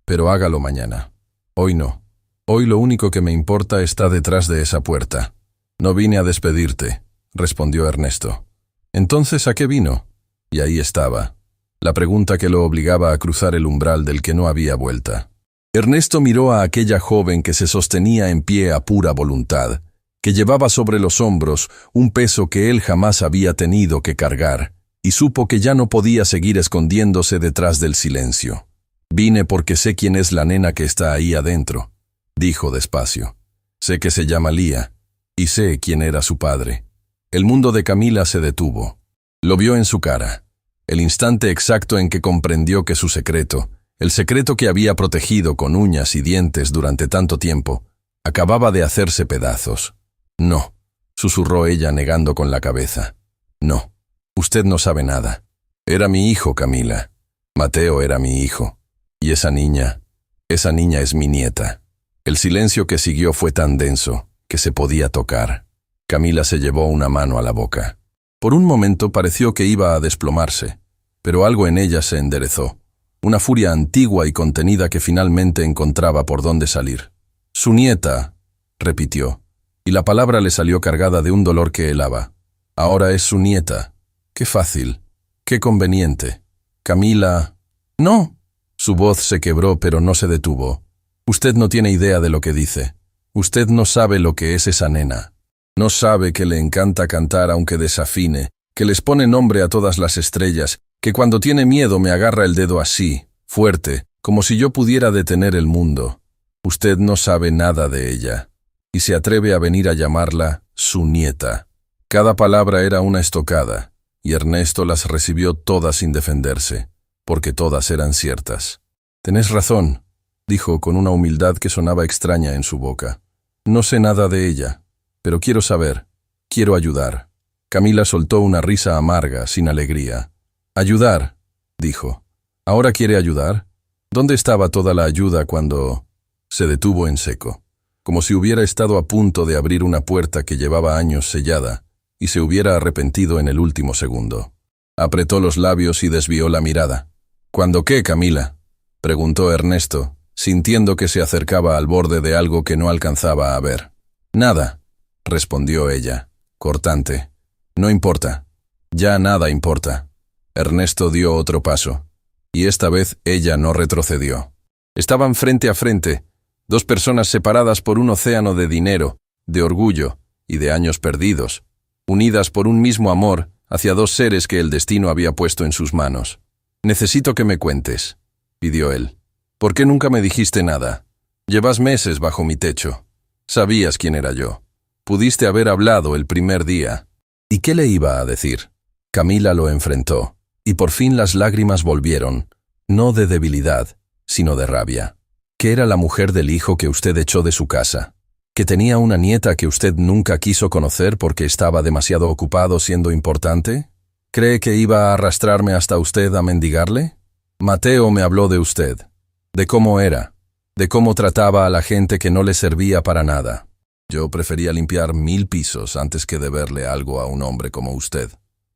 Pero hágalo mañana. Hoy no. Hoy lo único que me importa está detrás de esa puerta». «No vine a despedirte», respondió Ernesto. «Entonces, ¿a qué vino?» Y ahí estaba, la pregunta que lo obligaba a cruzar el umbral del que no había vuelta. Ernesto miró a aquella joven que se sostenía en pie a pura voluntad, que llevaba sobre los hombros un peso que él jamás había tenido que cargar, y supo que ya no podía seguir escondiéndose detrás del silencio. «Vine porque sé quién es la nena que está ahí adentro», dijo despacio. «Sé que se llama Lía, y sé quién era su padre». El mundo de Camila se detuvo. Lo vio en su cara, el instante exacto en que comprendió que su secreto, el secreto que había protegido con uñas y dientes durante tanto tiempo, acababa de hacerse pedazos. «No», susurró ella negando con la cabeza. «No, usted no sabe nada. Era mi hijo, Camila. Mateo era mi hijo. Y esa niña es mi nieta». El silencio que siguió fue tan denso que se podía tocar. Camila se llevó una mano a la boca. Por un momento pareció que iba a desplomarse, pero algo en ella se enderezó. Una furia antigua y contenida que finalmente encontraba por dónde salir. «Su nieta», repitió, y la palabra le salió cargada de un dolor que helaba. «Ahora es su nieta. Qué fácil, qué conveniente. Camila...» «No». Su voz se quebró pero no se detuvo. «Usted no tiene idea de lo que dice. Usted no sabe lo que es esa nena. No sabe que le encanta cantar aunque desafine, que les pone nombre a todas las estrellas, que cuando tiene miedo me agarra el dedo así, fuerte, como si yo pudiera detener el mundo. Usted no sabe nada de ella. Y se atreve a venir a llamarla su nieta». Cada palabra era una estocada, y Ernesto las recibió todas sin defenderse, porque todas eran ciertas. «Tenés razón», dijo con una humildad que sonaba extraña en su boca. «No sé nada de ella, pero quiero saber, quiero ayudar». Camila soltó una risa amarga, sin alegría. «¿Ayudar?», dijo. «¿Ahora quiere ayudar? ¿Dónde estaba toda la ayuda cuando...?» Se detuvo en seco, como si hubiera estado a punto de abrir una puerta que llevaba años sellada, y se hubiera arrepentido en el último segundo. Apretó los labios y desvió la mirada. «¿Cuándo qué, Camila?», preguntó Ernesto, sintiendo que se acercaba al borde de algo que no alcanzaba a ver. «Nada», respondió ella, cortante. «No importa. Ya nada importa». Ernesto dio otro paso, y esta vez ella no retrocedió. Estaban frente a frente, dos personas separadas por un océano de dinero, de orgullo y de años perdidos, unidas por un mismo amor hacia dos seres que el destino había puesto en sus manos. «Necesito que me cuentes», pidió él. «¿Por qué nunca me dijiste nada? Llevas meses bajo mi techo. Sabías quién era yo. Pudiste haber hablado el primer día». ¿Y qué le iba a decir? Camila lo enfrentó, y por fin las lágrimas volvieron, no de debilidad, sino de rabia. Que era la mujer del hijo que usted echó de su casa. Que tenía una nieta que usted nunca quiso conocer porque estaba demasiado ocupado siendo importante. ¿Cree que iba a arrastrarme hasta usted a mendigarle? Mateo me habló de usted, de cómo era, de cómo trataba a la gente que no le servía para nada. Yo prefería limpiar 1000 pisos antes que deberle algo a un hombre como usted.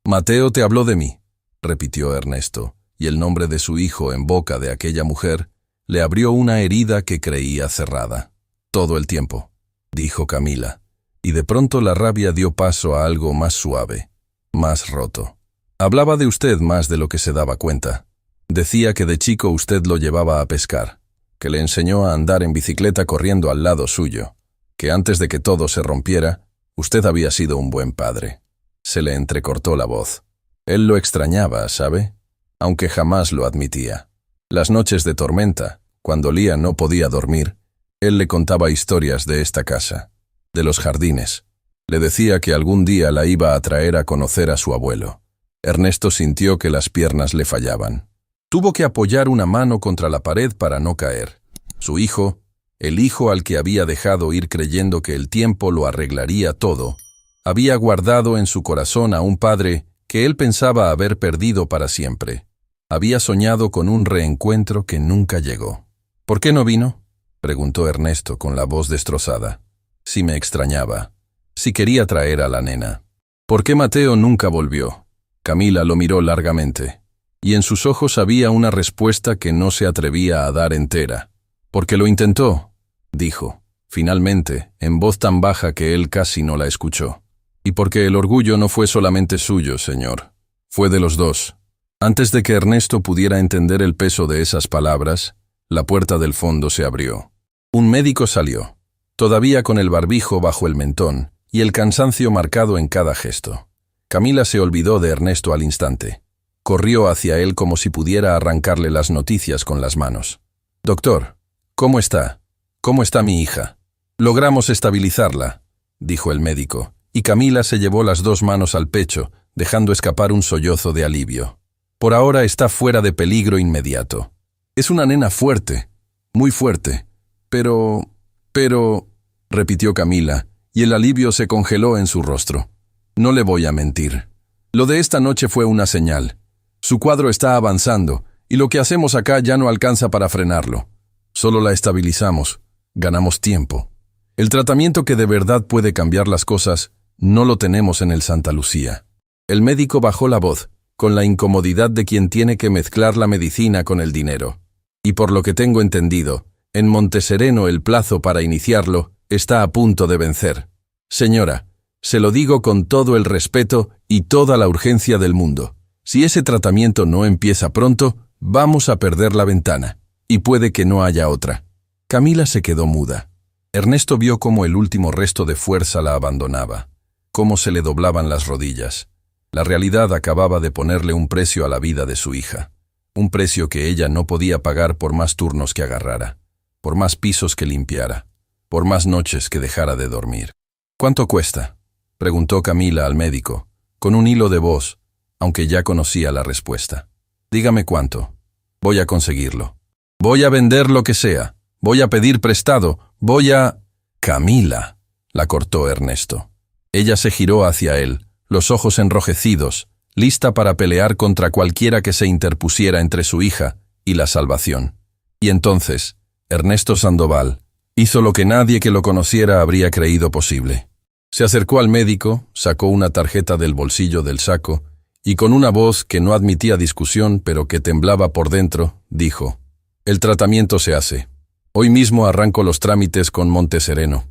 Mateo te habló de mí, repitió Ernesto, y el nombre de su hijo en boca de aquella mujer le abrió una herida que creía cerrada. Todo el tiempo, dijo Camila, y de pronto la rabia dio paso a algo más suave, más roto. Hablaba de usted más de lo que se daba cuenta. Decía que de chico usted lo llevaba a pescar, que le enseñó a andar en bicicleta corriendo al lado suyo, que antes de que todo se rompiera, usted había sido un buen padre. Se le entrecortó la voz. Él lo extrañaba, ¿sabe? Aunque jamás lo admitía. Las noches de tormenta, cuando Lía no podía dormir, él le contaba historias de esta casa, de los jardines. Le decía que algún día la iba a traer a conocer a su abuelo. Ernesto sintió que las piernas le fallaban. Tuvo que apoyar una mano contra la pared para no caer. Su hijo, el hijo al que había dejado ir creyendo que el tiempo lo arreglaría todo, había guardado en su corazón a un padre que él pensaba haber perdido para siempre. Había soñado con un reencuentro que nunca llegó. ¿Por qué no vino?, preguntó Ernesto con la voz destrozada. Si me extrañaba, si quería traer a la nena. ¿Por qué Mateo nunca volvió? Camila lo miró largamente, y en sus ojos había una respuesta que no se atrevía a dar entera. «Porque lo intentó», dijo, finalmente, en voz tan baja que él casi no la escuchó. «Y porque el orgullo no fue solamente suyo, señor. Fue de los dos». Antes de que Ernesto pudiera entender el peso de esas palabras, la puerta del fondo se abrió. Un médico salió, todavía con el barbijo bajo el mentón y el cansancio marcado en cada gesto. Camila se olvidó de Ernesto al instante. Corrió hacia él como si pudiera arrancarle las noticias con las manos. «Doctor, ¿cómo está? ¿Cómo está mi hija?» «Logramos estabilizarla», dijo el médico, y Camila se llevó las dos manos al pecho, dejando escapar un sollozo de alivio. «Por ahora está fuera de peligro inmediato. Es una nena fuerte, muy fuerte. Pero, repitió Camila, y el alivio se congeló en su rostro. «No le voy a mentir. Lo de esta noche fue una señal. Su cuadro está avanzando, y lo que hacemos acá ya no alcanza para frenarlo. Solo la estabilizamos, ganamos tiempo. El tratamiento que de verdad puede cambiar las cosas no lo tenemos en el Santa Lucía». El médico bajó la voz, con la incomodidad de quien tiene que mezclar la medicina con el dinero. «Y por lo que tengo entendido, en Montesereno el plazo para iniciarlo está a punto de vencer. Señora, se lo digo con todo el respeto y toda la urgencia del mundo. Si ese tratamiento no empieza pronto, vamos a perder la ventana, y puede que no haya otra». Camila se quedó muda. Ernesto vio cómo el último resto de fuerza la abandonaba, cómo se le doblaban las rodillas. La realidad acababa de ponerle un precio a la vida de su hija, un precio que ella no podía pagar por más turnos que agarrara, por más pisos que limpiara, por más noches que dejara de dormir. «¿Cuánto cuesta?», preguntó Camila al médico, con un hilo de voz, aunque ya conocía la respuesta. «Dígame cuánto. Voy a conseguirlo. Voy a vender lo que sea. Voy a pedir prestado. Voy a...» «Camila», la cortó Ernesto. Ella se giró hacia él, los ojos enrojecidos, lista para pelear contra cualquiera que se interpusiera entre su hija y la salvación. Y entonces, Ernesto Sandoval hizo lo que nadie que lo conociera habría creído posible. Se acercó al médico, sacó una tarjeta del bolsillo del saco y con una voz que no admitía discusión pero que temblaba por dentro, dijo: «El tratamiento se hace. Hoy mismo arranco los trámites con Montesereno.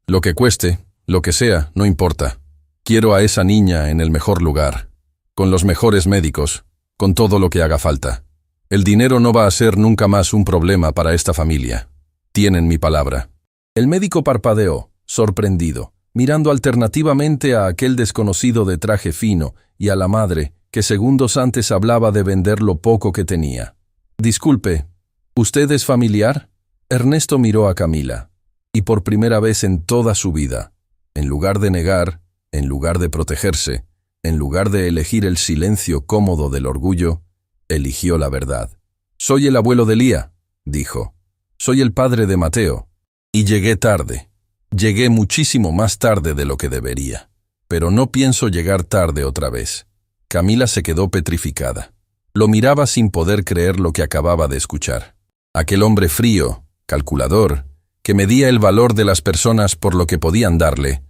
Lo que cueste, lo que sea, no importa. Quiero a esa niña en el mejor lugar, con los mejores médicos, con todo lo que haga falta. El dinero no va a ser nunca más un problema para esta familia. Tienen mi palabra». El médico parpadeó, sorprendido, mirando alternativamente a aquel desconocido de traje fino y a la madre, que segundos antes hablaba de vender lo poco que tenía. «Disculpe, ¿usted es familiar?» Ernesto miró a Camila, y por primera vez en toda su vida, en lugar de negar, en lugar de protegerse, en lugar de elegir el silencio cómodo del orgullo, eligió la verdad. «Soy el abuelo de Lía», dijo. «Soy el padre de Mateo. Y llegué tarde. Llegué muchísimo más tarde de lo que debería. Pero no pienso llegar tarde otra vez». Camila se quedó petrificada. Lo miraba sin poder creer lo que acababa de escuchar. Aquel hombre frío, calculador, que medía el valor de las personas por lo que podían darle,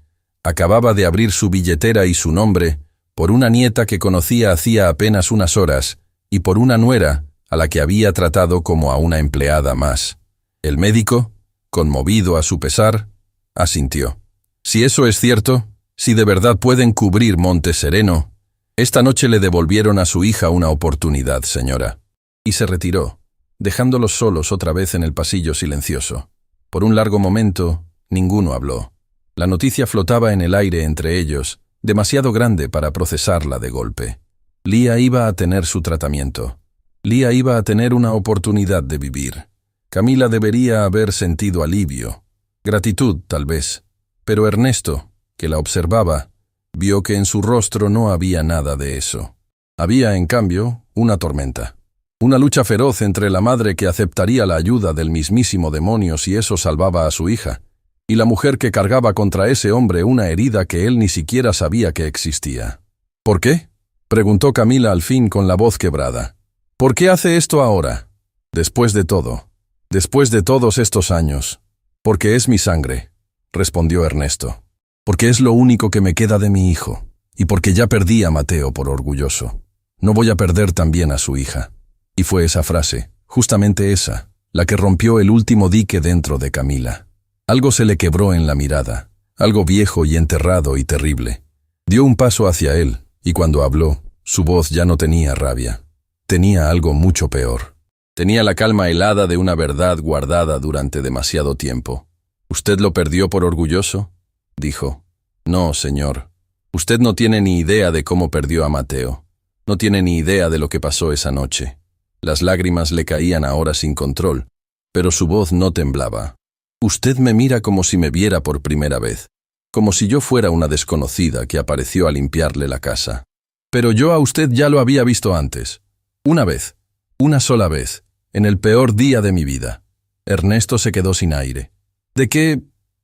acababa de abrir su billetera y su nombre por una nieta que conocía hacía apenas unas horas y por una nuera a la que había tratado como a una empleada más. El médico, conmovido a su pesar, asintió. «Si eso es cierto, si de verdad pueden cubrir Monte Sereno, esta noche le devolvieron a su hija una oportunidad, señora». Y se retiró, dejándolos solos otra vez en el pasillo silencioso. Por un largo momento, ninguno habló. La noticia flotaba en el aire entre ellos, demasiado grande para procesarla de golpe. Lía iba a tener su tratamiento. Lía iba a tener una oportunidad de vivir. Camila debería haber sentido alivio, gratitud tal vez, pero Ernesto, que la observaba, vio que en su rostro no había nada de eso. Había, en cambio, una tormenta. Una lucha feroz entre la madre que aceptaría la ayuda del mismísimo demonio si eso salvaba a su hija, y la mujer que cargaba contra ese hombre una herida que él ni siquiera sabía que existía. «¿Por qué?», preguntó Camila al fin con la voz quebrada. «¿Por qué hace esto ahora? Después de todo, después de todos estos años». «Porque es mi sangre», respondió Ernesto. «Porque es lo único que me queda de mi hijo, y porque ya perdí a Mateo por orgulloso. No voy a perder también a su hija». Y fue esa frase, justamente esa, la que rompió el último dique dentro de Camila. Algo se le quebró en la mirada, algo viejo y enterrado y terrible. Dio un paso hacia él, y cuando habló, su voz ya no tenía rabia. Tenía algo mucho peor. Tenía la calma helada de una verdad guardada durante demasiado tiempo. «¿Usted lo perdió por orgulloso?», dijo. «No, señor. Usted no tiene ni idea de cómo perdió a Mateo. No tiene ni idea de lo que pasó esa noche». Las lágrimas le caían ahora sin control, pero su voz no temblaba. «Usted me mira como si me viera por primera vez, como si yo fuera una desconocida que apareció a limpiarle la casa. Pero yo a usted ya lo había visto antes. Una vez, una sola vez, en el peor día de mi vida». Ernesto se quedó sin aire. ¿De qué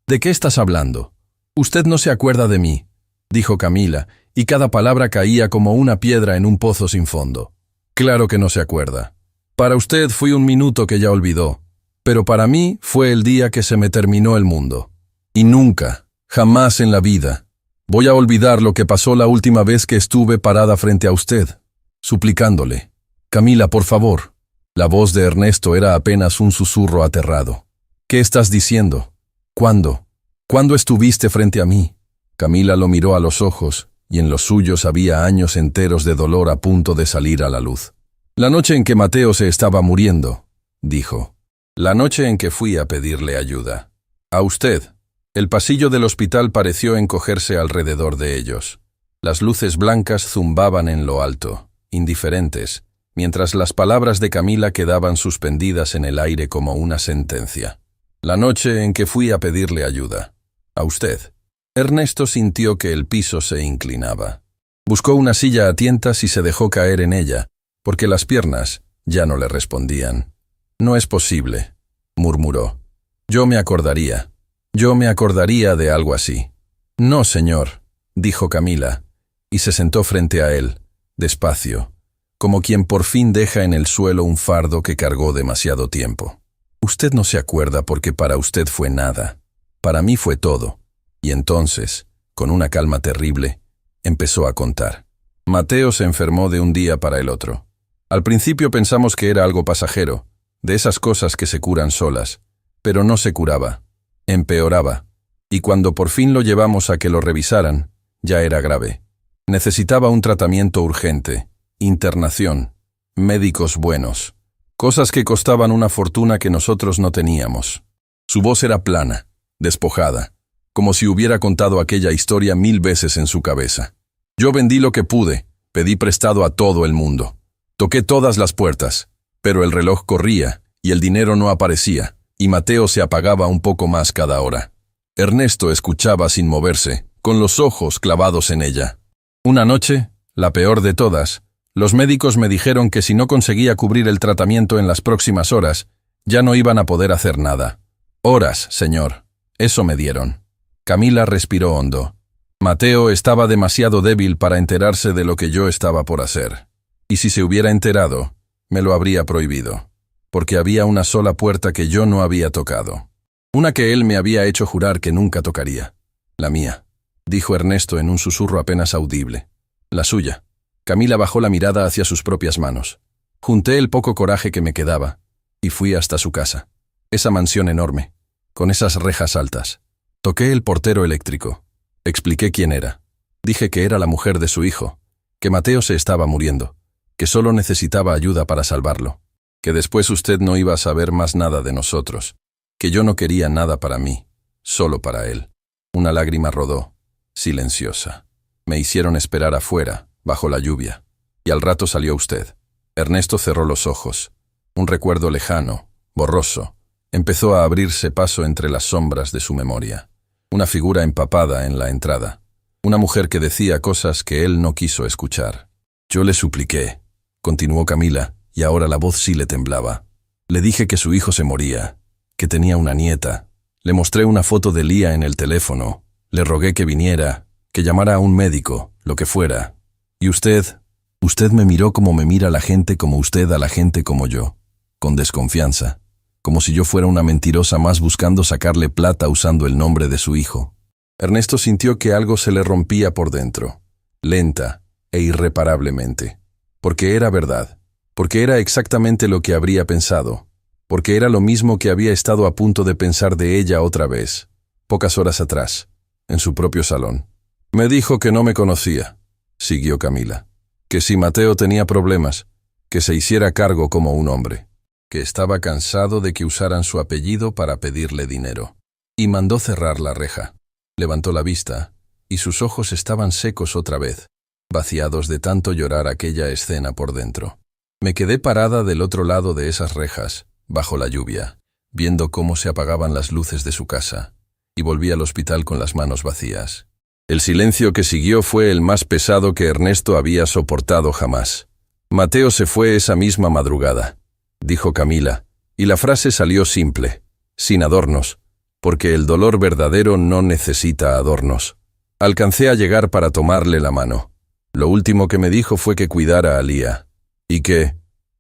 estás hablando? Usted no se acuerda de mí», dijo Camila, y cada palabra caía como una piedra en un pozo sin fondo. «Claro que no se acuerda. Para usted fui un minuto que ya olvidó, pero para mí fue el día que se me terminó el mundo. Y nunca, jamás en la vida, voy a olvidar lo que pasó la última vez que estuve parada frente a usted, suplicándole. Camila, por favor». La voz de Ernesto era apenas un susurro aterrado. «¿Qué estás diciendo? ¿Cuándo? ¿Cuándo estuviste frente a mí?» Camila lo miró a los ojos, y en los suyos había años enteros de dolor a punto de salir a la luz. «La noche en que Mateo se estaba muriendo», dijo. «La noche en que fui a pedirle ayuda. A usted». El pasillo del hospital pareció encogerse alrededor de ellos. Las luces blancas zumbaban en lo alto, indiferentes, mientras las palabras de Camila quedaban suspendidas en el aire como una sentencia. «La noche en que fui a pedirle ayuda. A usted». Ernesto sintió que el piso se inclinaba. Buscó una silla a tientas y se dejó caer en ella, porque las piernas ya no le respondían. «No es posible», murmuró. Yo me acordaría de algo así». «No, señor», dijo Camila, y se sentó frente a él, despacio, como quien por fin deja en el suelo un fardo que cargó demasiado tiempo. «Usted no se acuerda porque para usted fue nada. Para mí fue todo». Y entonces, con una calma terrible, empezó a contar. «Mateo se enfermó de un día para el otro. Al principio pensamos que era algo pasajero, de esas cosas que se curan solas, pero no se curaba, empeoraba, y cuando por fin lo llevamos a que lo revisaran, ya era grave. Necesitaba un tratamiento urgente, internación, médicos buenos, cosas que costaban una fortuna que nosotros no teníamos». Su voz era plana, despojada, como si hubiera contado aquella historia 1000 veces en su cabeza. Yo vendí lo que pude, pedí prestado a todo el mundo. Toqué todas las puertas, pero el reloj corría y el dinero no aparecía, y Mateo se apagaba un poco más cada hora. Ernesto escuchaba sin moverse, con los ojos clavados en ella. Una noche, la peor de todas, los médicos me dijeron que si no conseguía cubrir el tratamiento en las próximas horas, ya no iban a poder hacer nada. Horas, señor. Eso me dieron. Camila respiró hondo. Mateo estaba demasiado débil para enterarse de lo que yo estaba por hacer. Y si se hubiera enterado, me lo habría prohibido. Porque había una sola puerta que yo no había tocado. Una que él me había hecho jurar que nunca tocaría. La mía, dijo Ernesto en un susurro apenas audible. La suya. Camila bajó la mirada hacia sus propias manos. Junté el poco coraje que me quedaba y fui hasta su casa. Esa mansión enorme, con esas rejas altas. Toqué el portero eléctrico. Expliqué quién era. Dije que era la mujer de su hijo, que Mateo se estaba muriendo, que solo necesitaba ayuda para salvarlo, que después usted no iba a saber más nada de nosotros, que yo no quería nada para mí, solo para él. Una lágrima rodó, silenciosa. Me hicieron esperar afuera, bajo la lluvia, y al rato salió usted. Ernesto cerró los ojos. Un recuerdo lejano, borroso, empezó a abrirse paso entre las sombras de su memoria. Una figura empapada en la entrada. Una mujer que decía cosas que él no quiso escuchar. Yo le supliqué, continuó Camila, y ahora la voz sí le temblaba. Le dije que su hijo se moría, que tenía una nieta. Le mostré una foto de Lía en el teléfono. Le rogué que viniera, que llamara a un médico, lo que fuera. Y usted me miró como me mira la gente como usted a la gente como yo, con desconfianza, como si yo fuera una mentirosa más buscando sacarle plata usando el nombre de su hijo. Ernesto sintió que algo se le rompía por dentro, lenta e irreparablemente, porque era verdad, porque era exactamente lo que habría pensado, porque era lo mismo que había estado a punto de pensar de ella otra vez, pocas horas atrás, en su propio salón. Me dijo que no me conocía, siguió Camila, que si Mateo tenía problemas, que se hiciera cargo como un hombre, que estaba cansado de que usaran su apellido para pedirle dinero. Y mandó cerrar la reja. Levantó la vista, y sus ojos estaban secos otra vez, vaciados de tanto llorar aquella escena por dentro. Me quedé parada del otro lado de esas rejas, bajo la lluvia, viendo cómo se apagaban las luces de su casa, y volví al hospital con las manos vacías. El silencio que siguió fue el más pesado que Ernesto había soportado jamás. Mateo se fue esa misma madrugada, dijo Camila, y la frase salió simple, sin adornos, porque el dolor verdadero no necesita adornos. Alcancé a llegar para tomarle la mano. Lo último que me dijo fue que cuidara a Lía, y que,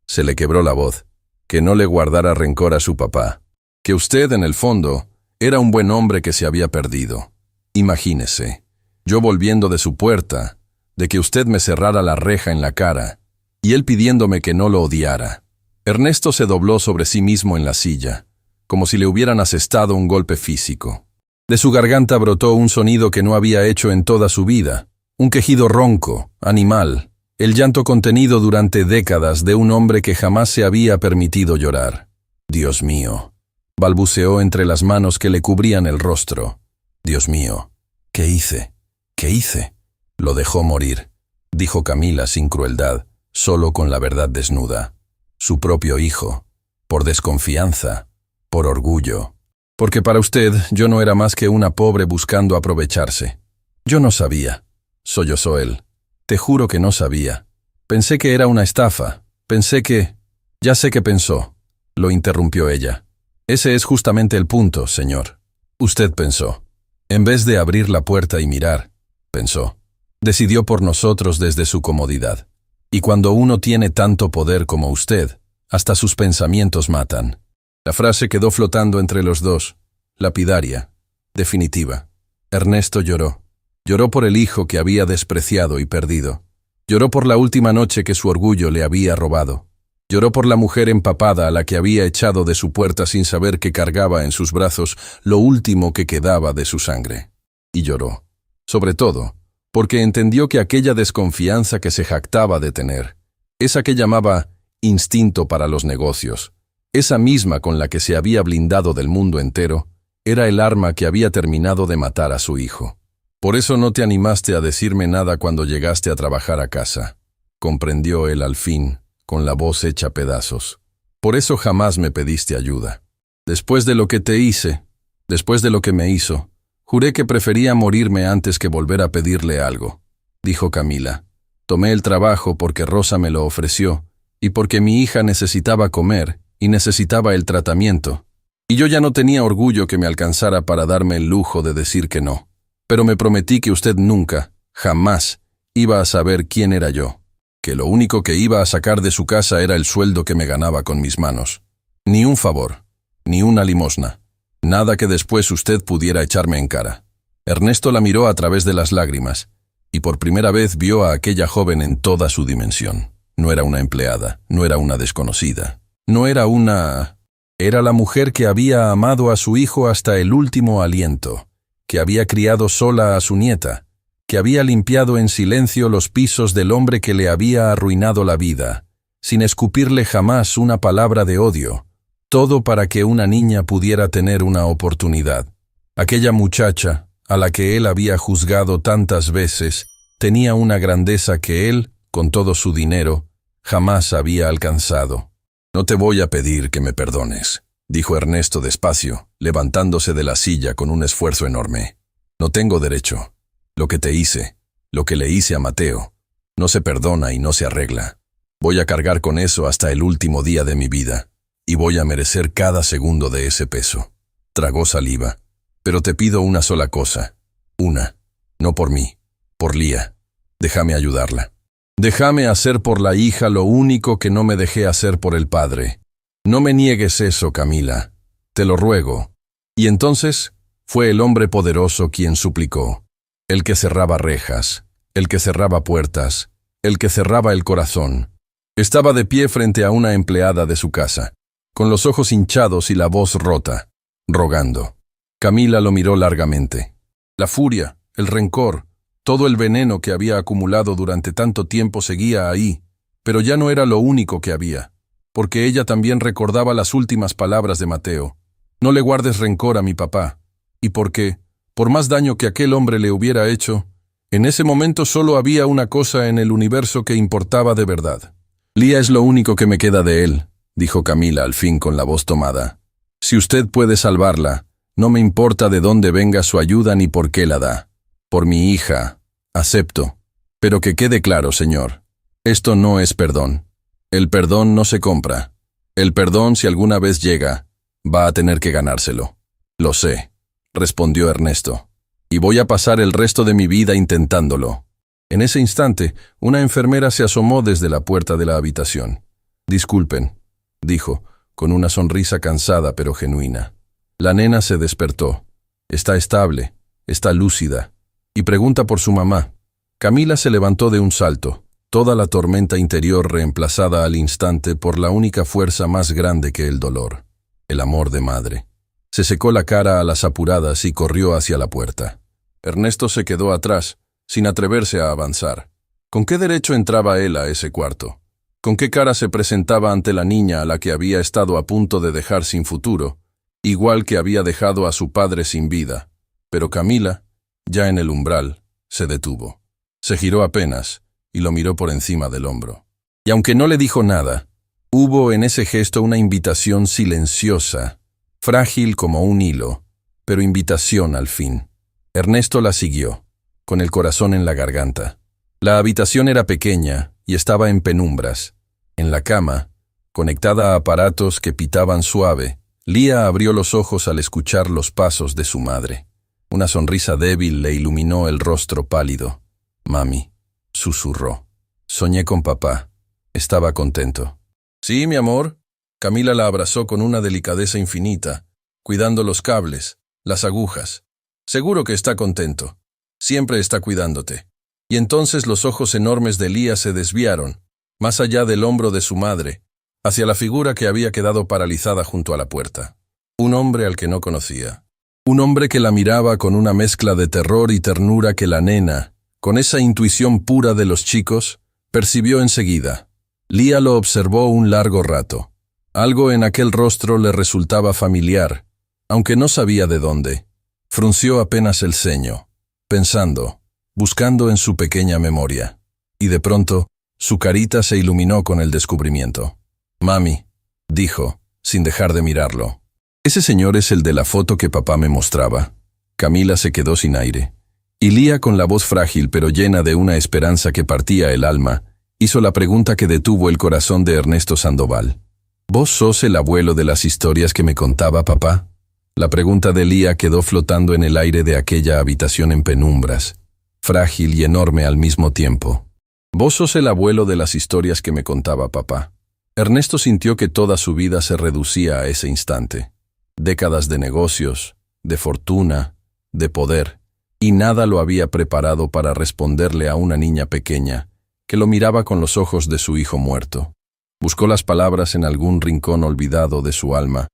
se le quebró la voz, que no le guardara rencor a su papá, que usted, en el fondo, era un buen hombre que se había perdido. Imagínese, yo volviendo de su puerta, de que usted me cerrara la reja en la cara, y él pidiéndome que no lo odiara. Ernesto se dobló sobre sí mismo en la silla, como si le hubieran asestado un golpe físico. De su garganta brotó un sonido que no había hecho en toda su vida, un quejido ronco, animal, el llanto contenido durante décadas de un hombre que jamás se había permitido llorar. Dios mío, balbuceó entre las manos que le cubrían el rostro. Dios mío, ¿qué hice? ¿Qué hice? Lo dejó morir, dijo Camila sin crueldad, solo con la verdad desnuda. Su propio hijo, por desconfianza, por orgullo. Porque para usted yo no era más que una pobre buscando aprovecharse. Yo no sabía, sollozó él. Te juro que no sabía. Pensé que era una estafa, pensé que... Ya sé qué pensó, lo interrumpió ella. Ese es justamente el punto, señor. Usted pensó. En vez de abrir la puerta y mirar, pensó. Decidió por nosotros desde su comodidad. Y cuando uno tiene tanto poder como usted, hasta sus pensamientos matan. La frase quedó flotando entre los dos, lapidaria, definitiva. Ernesto lloró. Lloró por el hijo que había despreciado y perdido. Lloró por la última noche que su orgullo le había robado. Lloró por la mujer empapada a la que había echado de su puerta sin saber que cargaba en sus brazos lo último que quedaba de su sangre. Y lloró, sobre todo, porque entendió que aquella desconfianza que se jactaba de tener, esa que llamaba instinto para los negocios, esa misma con la que se había blindado del mundo entero, Era el arma que había terminado de matar a su hijo. Por eso no te animaste a decirme nada cuando llegaste a trabajar a casa, comprendió él al fin, con la voz hecha pedazos. Por eso jamás me pediste ayuda. Después de lo que te hice, después de lo que me hizo, juré que prefería morirme antes que volver a pedirle algo, dijo Camila. Tomé el trabajo porque Rosa me lo ofreció, y porque mi hija necesitaba comer y necesitaba el tratamiento. Y yo ya no tenía orgullo que me alcanzara para darme el lujo de decir que no. Pero me prometí que usted nunca, jamás, iba a saber quién era yo, que lo único que iba a sacar de su casa era el sueldo que me ganaba con mis manos. Ni un favor, ni una limosna, nada que después usted pudiera echarme en cara. Ernesto la miró a través de las lágrimas, y por primera vez vio a aquella joven en toda su dimensión. No era una empleada, no era una desconocida, no era una... Era la mujer que había amado a su hijo hasta el último aliento, que había criado sola a su nieta, que había limpiado en silencio los pisos del hombre que le había arruinado la vida, sin escupirle jamás una palabra de odio, todo para que una niña pudiera tener una oportunidad. Aquella muchacha, a la que él había juzgado tantas veces, tenía una grandeza que él, con todo su dinero, jamás había alcanzado. No te voy a pedir que me perdones, dijo Ernesto despacio, levantándose de la silla con un esfuerzo enorme. No tengo derecho. Lo que te hice, lo que le hice a Mateo, no se perdona y no se arregla. Voy a cargar con eso hasta el último día de mi vida, y voy a merecer cada segundo de ese peso. Tragó saliva. Pero te pido una sola cosa. Una. No por mí, por Lía. Déjame ayudarla. Déjame hacer por la hija lo único que no me dejé hacer por el padre. No me niegues eso, Camila. Te lo ruego. Y entonces fue el hombre poderoso quien suplicó. El que cerraba rejas, el que cerraba puertas, el que cerraba el corazón. Estaba de pie frente a una empleada de su casa, con los ojos hinchados y la voz rota, rogando. Camila lo miró largamente. La furia, el rencor, todo el veneno que había acumulado durante tanto tiempo seguía ahí, pero ya no era lo único que había, porque ella también recordaba las últimas palabras de Mateo. No le guardes rencor a mi papá, y porque, por más daño que aquel hombre le hubiera hecho, en ese momento solo había una cosa en el universo que importaba de verdad. Lía es lo único que me queda de él, dijo Camila al fin con la voz tomada. Si usted puede salvarla, no me importa de dónde venga su ayuda ni por qué la da. Por mi hija, acepto. Pero que quede claro, señor, esto no es perdón. El perdón no se compra. El perdón, si alguna vez llega, va a tener que ganárselo. Lo sé, respondió Ernesto, y voy a pasar el resto de mi vida intentándolo. En ese instante, una enfermera se asomó desde la puerta de la habitación. Disculpen, dijo, con una sonrisa cansada pero genuina. La nena se despertó. Está estable, está lúcida, y pregunta por su mamá. Camila se levantó de un salto, toda la tormenta interior reemplazada al instante por la única fuerza más grande que el dolor, el amor de madre. Se secó la cara a las apuradas y corrió hacia la puerta. Ernesto se quedó atrás, sin atreverse a avanzar. ¿Con qué derecho entraba él a ese cuarto? ¿Con qué cara se presentaba ante la niña a la que había estado a punto de dejar sin futuro, igual que había dejado a su padre sin vida? Pero Camila, ya en el umbral, se detuvo. Se giró apenas y lo miró por encima del hombro. Y aunque no le dijo nada, hubo en ese gesto una invitación silenciosa, frágil como un hilo, pero invitación al fin. Ernesto la siguió, con el corazón en la garganta. La habitación era pequeña y estaba en penumbras. En la cama, conectada a aparatos que pitaban suave, Lía abrió los ojos al escuchar los pasos de su madre. Una sonrisa débil le iluminó el rostro pálido. «Mami», susurró. «Soñé con papá. Estaba contento». «Sí, mi amor». Camila la abrazó con una delicadeza infinita, cuidando los cables, las agujas. «Seguro que está contento. Siempre está cuidándote». Y entonces los ojos enormes de Lía se desviaron, más allá del hombro de su madre, hacia la figura que había quedado paralizada junto a la puerta. Un hombre al que no conocía. Un hombre que la miraba con una mezcla de terror y ternura que la nena, con esa intuición pura de los chicos, percibió enseguida. Lía lo observó un largo rato. Algo en aquel rostro le resultaba familiar, aunque no sabía de dónde. Frunció apenas el ceño, pensando, buscando en su pequeña memoria. Y de pronto, su carita se iluminó con el descubrimiento. «Mami», dijo, sin dejar de mirarlo. «Ese señor es el de la foto que papá me mostraba». Camila se quedó sin aire. Y Lía, con la voz frágil pero llena de una esperanza que partía el alma, hizo la pregunta que detuvo el corazón de Ernesto Sandoval. «¿Vos sos el abuelo de las historias que me contaba papá?». La pregunta de Lía quedó flotando en el aire de aquella habitación en penumbras, frágil y enorme al mismo tiempo. «¿Vos sos el abuelo de las historias que me contaba papá?». Ernesto sintió que toda su vida se reducía a ese instante. Décadas de negocios, de fortuna, de poder, y nada lo había preparado para responderle a una niña pequeña que lo miraba con los ojos de su hijo muerto. Buscó las palabras en algún rincón olvidado de su alma,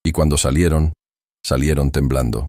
y cuando salieron temblando.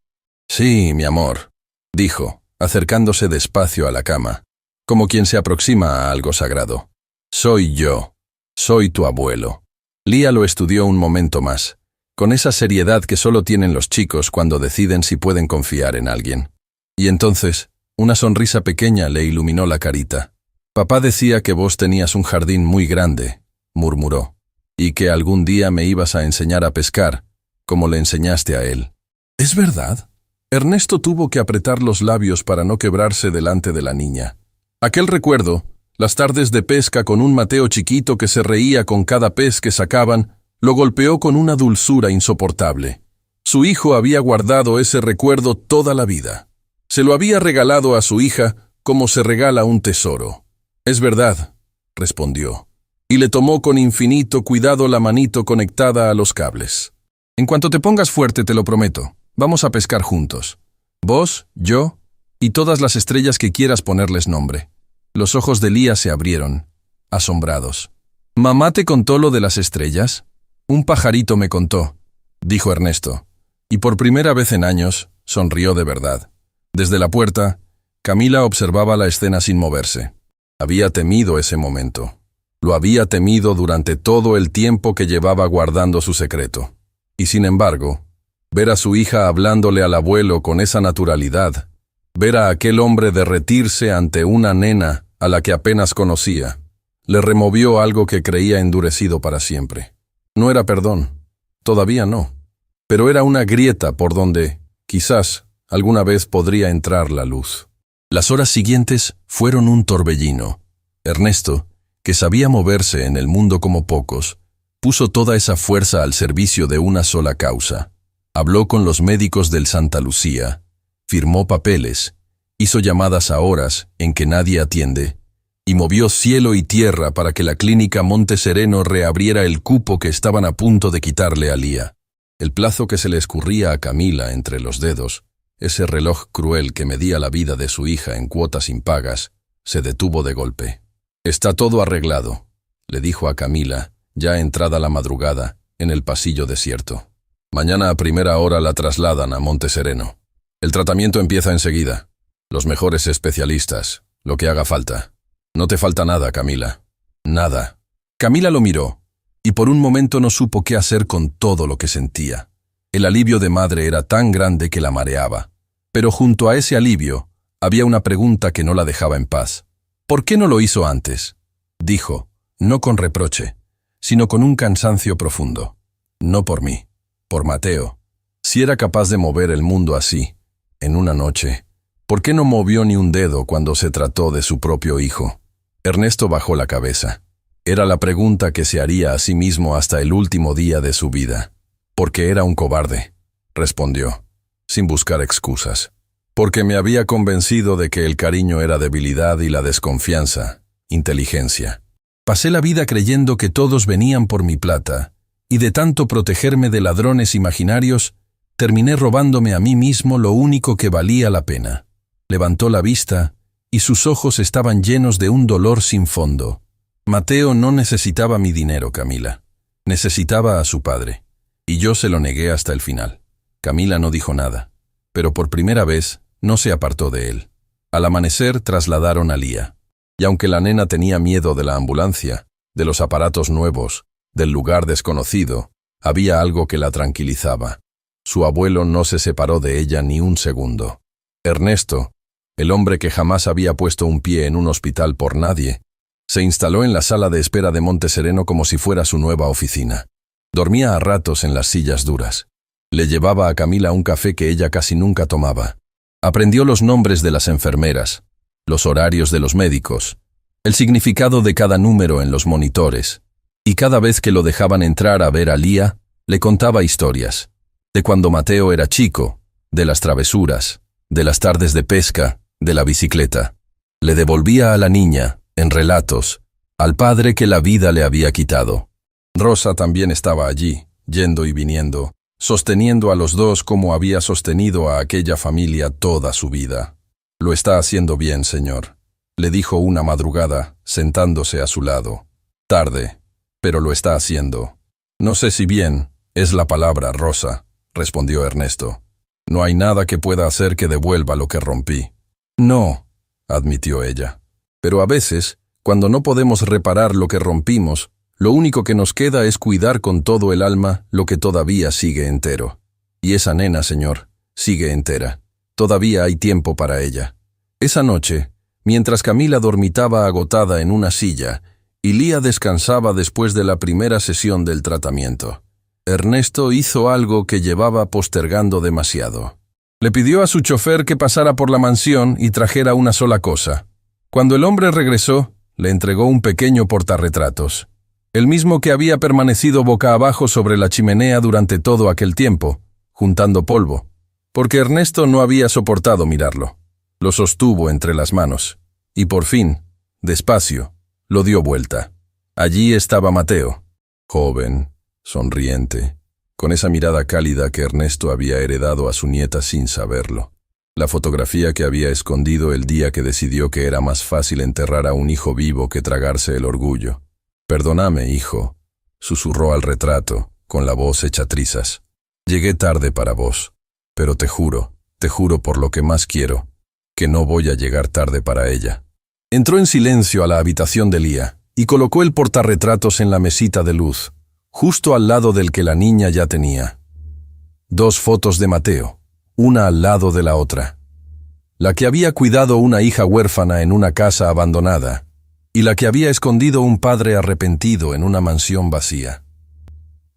«Sí, mi amor», dijo, acercándose despacio a la cama, como quien se aproxima a algo sagrado. «Soy yo. Soy tu abuelo». Lía lo estudió un momento más, con esa seriedad que solo tienen los chicos cuando deciden si pueden confiar en alguien. Y entonces, una sonrisa pequeña le iluminó la carita. «Papá decía que vos tenías un jardín muy grande», murmuró, «y que algún día me ibas a enseñar a pescar, como le enseñaste a él». «¿Es verdad?». Ernesto tuvo que apretar los labios para no quebrarse delante de la niña. Aquel recuerdo, las tardes de pesca con un Mateo chiquito que se reía con cada pez que sacaban, lo golpeó con una dulzura insoportable. Su hijo había guardado ese recuerdo toda la vida. Se lo había regalado a su hija como se regala un tesoro. «Es verdad», respondió, y le tomó con infinito cuidado la manito conectada a los cables. «En cuanto te pongas fuerte, te lo prometo, vamos a pescar juntos. Vos, yo y todas las estrellas que quieras ponerles nombre». Los ojos de Lía se abrieron, asombrados. «¿Mamá te contó lo de las estrellas?». «Un pajarito me contó», dijo Ernesto, y por primera vez en años sonrió de verdad. Desde la puerta, Camila observaba la escena sin moverse. Había temido ese momento. Lo había temido durante todo el tiempo que llevaba guardando su secreto. Y sin embargo, ver a su hija hablándole al abuelo con esa naturalidad, ver a aquel hombre derretirse ante una nena a la que apenas conocía, le removió algo que creía endurecido para siempre. No era perdón, todavía no, pero era una grieta por donde, quizás, alguna vez podría entrar la luz. Las horas siguientes fueron un torbellino. Ernesto, que sabía moverse en el mundo como pocos, puso toda esa fuerza al servicio de una sola causa. Habló con los médicos del Santa Lucía, firmó papeles, hizo llamadas a horas en que nadie atiende, y movió cielo y tierra para que la clínica Monte Sereno reabriera el cupo que estaban a punto de quitarle a Lía. El plazo que se le escurría a Camila entre los dedos, ese reloj cruel que medía la vida de su hija en cuotas impagas, se detuvo de golpe. «Está todo arreglado», le dijo a Camila, ya entrada la madrugada, en el pasillo desierto. «Mañana a primera hora la trasladan a Monte Sereno. El tratamiento empieza enseguida. Los mejores especialistas, lo que haga falta. No te falta nada, Camila. Nada». Camila lo miró, y por un momento no supo qué hacer con todo lo que sentía. El alivio de madre era tan grande que la mareaba. Pero junto a ese alivio, había una pregunta que no la dejaba en paz. «¿Por qué no lo hizo antes?», dijo, no con reproche, sino con un cansancio profundo. «No por mí, por Mateo. Si era capaz de mover el mundo así, en una noche, ¿por qué no movió ni un dedo cuando se trató de su propio hijo?». Ernesto bajó la cabeza. Era la pregunta que se haría a sí mismo hasta el último día de su vida. «Porque era un cobarde», respondió, sin buscar excusas. «Porque me había convencido de que el cariño era debilidad y la desconfianza, inteligencia. Pasé la vida creyendo que todos venían por mi plata, y de tanto protegerme de ladrones imaginarios, terminé robándome a mí mismo lo único que valía la pena». Levantó la vista, y sus ojos estaban llenos de un dolor sin fondo. «Mateo no necesitaba mi dinero, Camila. Necesitaba a su padre. Y yo se lo negué hasta el final». Camila no dijo nada, pero por primera vez no se apartó de él. Al amanecer trasladaron a Lía, y aunque la nena tenía miedo de la ambulancia, de los aparatos nuevos, del lugar desconocido, había algo que la tranquilizaba. Su abuelo no se separó de ella ni un segundo. Ernesto, el hombre que jamás había puesto un pie en un hospital por nadie, se instaló en la sala de espera de Montesereno como si fuera su nueva oficina. Dormía a ratos en las sillas duras. Le llevaba a Camila un café que ella casi nunca tomaba. Aprendió los nombres de las enfermeras, los horarios de los médicos, el significado de cada número en los monitores, y cada vez que lo dejaban entrar a ver a Lía, le contaba historias, de cuando Mateo era chico, de las travesuras, de las tardes de pesca, de la bicicleta. Le devolvía a la niña, en relatos, al padre que la vida le había quitado. Rosa también estaba allí, yendo y viniendo, sosteniendo a los dos como había sostenido a aquella familia toda su vida. «Lo está haciendo bien, señor», le dijo una madrugada, sentándose a su lado. «Tarde, pero lo está haciendo». «No sé si bien es la palabra, Rosa», respondió Ernesto. «No hay nada que pueda hacer que devuelva lo que rompí». «No», admitió ella. «Pero a veces, cuando no podemos reparar lo que rompimos, lo único que nos queda es cuidar con todo el alma lo que todavía sigue entero. Y esa nena, señor, sigue entera. Todavía hay tiempo para ella». Esa noche, mientras Camila dormitaba agotada en una silla y Lía descansaba después de la primera sesión del tratamiento, Ernesto hizo algo que llevaba postergando demasiado. Le pidió a su chofer que pasara por la mansión y trajera una sola cosa. Cuando el hombre regresó, le entregó un pequeño portarretratos, el mismo que había permanecido boca abajo sobre la chimenea durante todo aquel tiempo, juntando polvo, porque Ernesto no había soportado mirarlo. Lo sostuvo entre las manos, y por fin, despacio, lo dio vuelta. Allí estaba Mateo, joven, sonriente, con esa mirada cálida que Ernesto había heredado a su nieta sin saberlo. La fotografía que había escondido el día que decidió que era más fácil enterrar a un hijo vivo que tragarse el orgullo. «Perdóname, hijo», susurró al retrato, con la voz hecha trizas. «Llegué tarde para vos, pero te juro por lo que más quiero, que no voy a llegar tarde para ella». Entró en silencio a la habitación de Lía y colocó el portarretratos en la mesita de luz, justo al lado del que la niña ya tenía. 2 fotos de Mateo, una al lado de la otra. La que había cuidado una hija huérfana en una casa abandonada, y la que había escondido un padre arrepentido en una mansión vacía.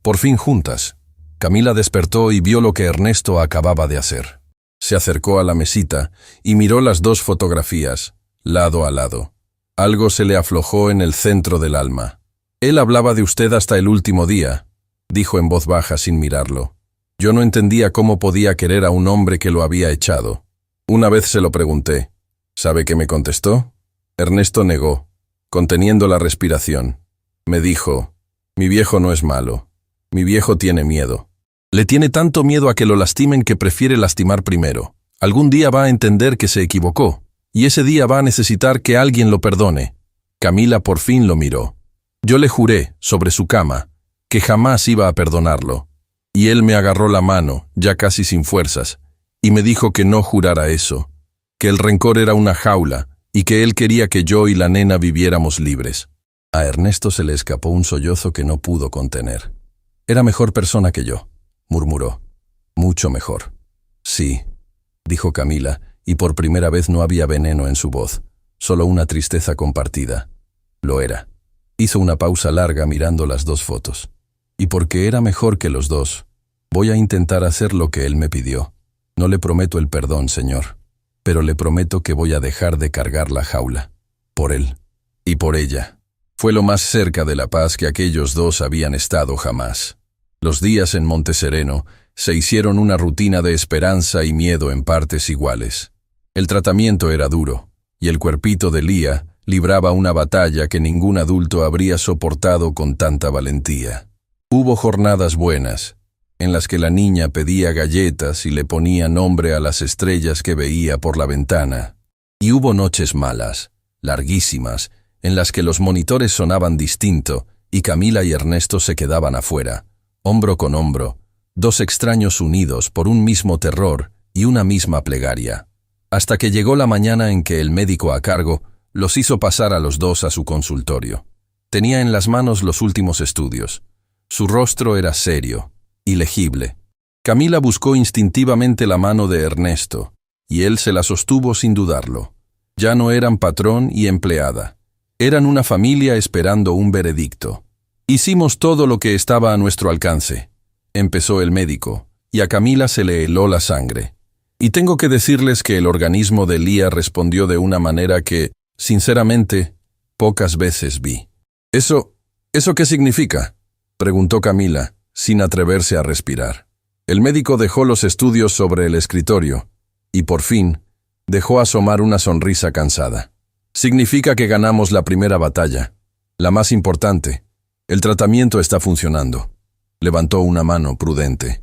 Por fin juntas, Camila despertó y vio lo que Ernesto acababa de hacer. Se acercó a la mesita y miró las 2 fotografías, lado a lado. Algo se le aflojó en el centro del alma. «Él hablaba de usted hasta el último día», dijo en voz baja sin mirarlo. «Yo no entendía cómo podía querer a un hombre que lo había echado. Una vez se lo pregunté. ¿Sabe qué me contestó?» Ernesto negó, conteniendo la respiración. Me dijo: «Mi viejo no es malo. Mi viejo tiene miedo. Le tiene tanto miedo a que lo lastimen que prefiere lastimar primero. Algún día va a entender que se equivocó, y ese día va a necesitar que alguien lo perdone». Camila por fin lo miró. Yo le juré, sobre su cama, que jamás iba a perdonarlo, y él me agarró la mano, ya casi sin fuerzas, y me dijo que no jurara eso, que el rencor era una jaula, y que él quería que yo y la nena viviéramos libres. A Ernesto se le escapó un sollozo que no pudo contener. «Era mejor persona que yo», murmuró. «Mucho mejor». «Sí», dijo Camila, y por primera vez no había veneno en su voz, solo una tristeza compartida. Lo era. Hizo una pausa larga mirando las 2 fotos. «Y porque era mejor que los 2, voy a intentar hacer lo que él me pidió. No le prometo el perdón, señor, pero le prometo que voy a dejar de cargar la jaula. Por él. Y por ella». Fue lo más cerca de la paz que aquellos 2 habían estado jamás. Los días en Montesereno se hicieron una rutina de esperanza y miedo en partes iguales. El tratamiento era duro, y el cuerpito de Lía libraba una batalla que ningún adulto habría soportado con tanta valentía. Hubo jornadas buenas, en las que la niña pedía galletas y le ponía nombre a las estrellas que veía por la ventana. Y hubo noches malas, larguísimas, en las que los monitores sonaban distinto y Camila y Ernesto se quedaban afuera, hombro con hombro, 2 extraños unidos por un mismo terror y una misma plegaria. Hasta que llegó la mañana en que el médico a cargo los hizo pasar a los 2 a su consultorio. Tenía en las manos los últimos estudios. Su rostro era serio, ilegible. Camila buscó instintivamente la mano de Ernesto, y él se la sostuvo sin dudarlo. Ya no eran patrón y empleada. Eran una familia esperando un veredicto. Hicimos todo lo que estaba a nuestro alcance, empezó el médico, y a Camila se le heló la sangre. Y tengo que decirles que el organismo de Lía respondió de una manera que, sinceramente, pocas veces vi. ¿Eso qué significa?, preguntó Camila, sin atreverse a respirar. El médico dejó los estudios sobre el escritorio, y por fin, dejó asomar una sonrisa cansada. Significa que ganamos la primera batalla, la más importante. El tratamiento está funcionando. Levantó una mano prudente.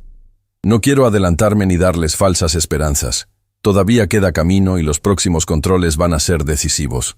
No quiero adelantarme ni darles falsas esperanzas. Todavía queda camino y los próximos controles van a ser decisivos.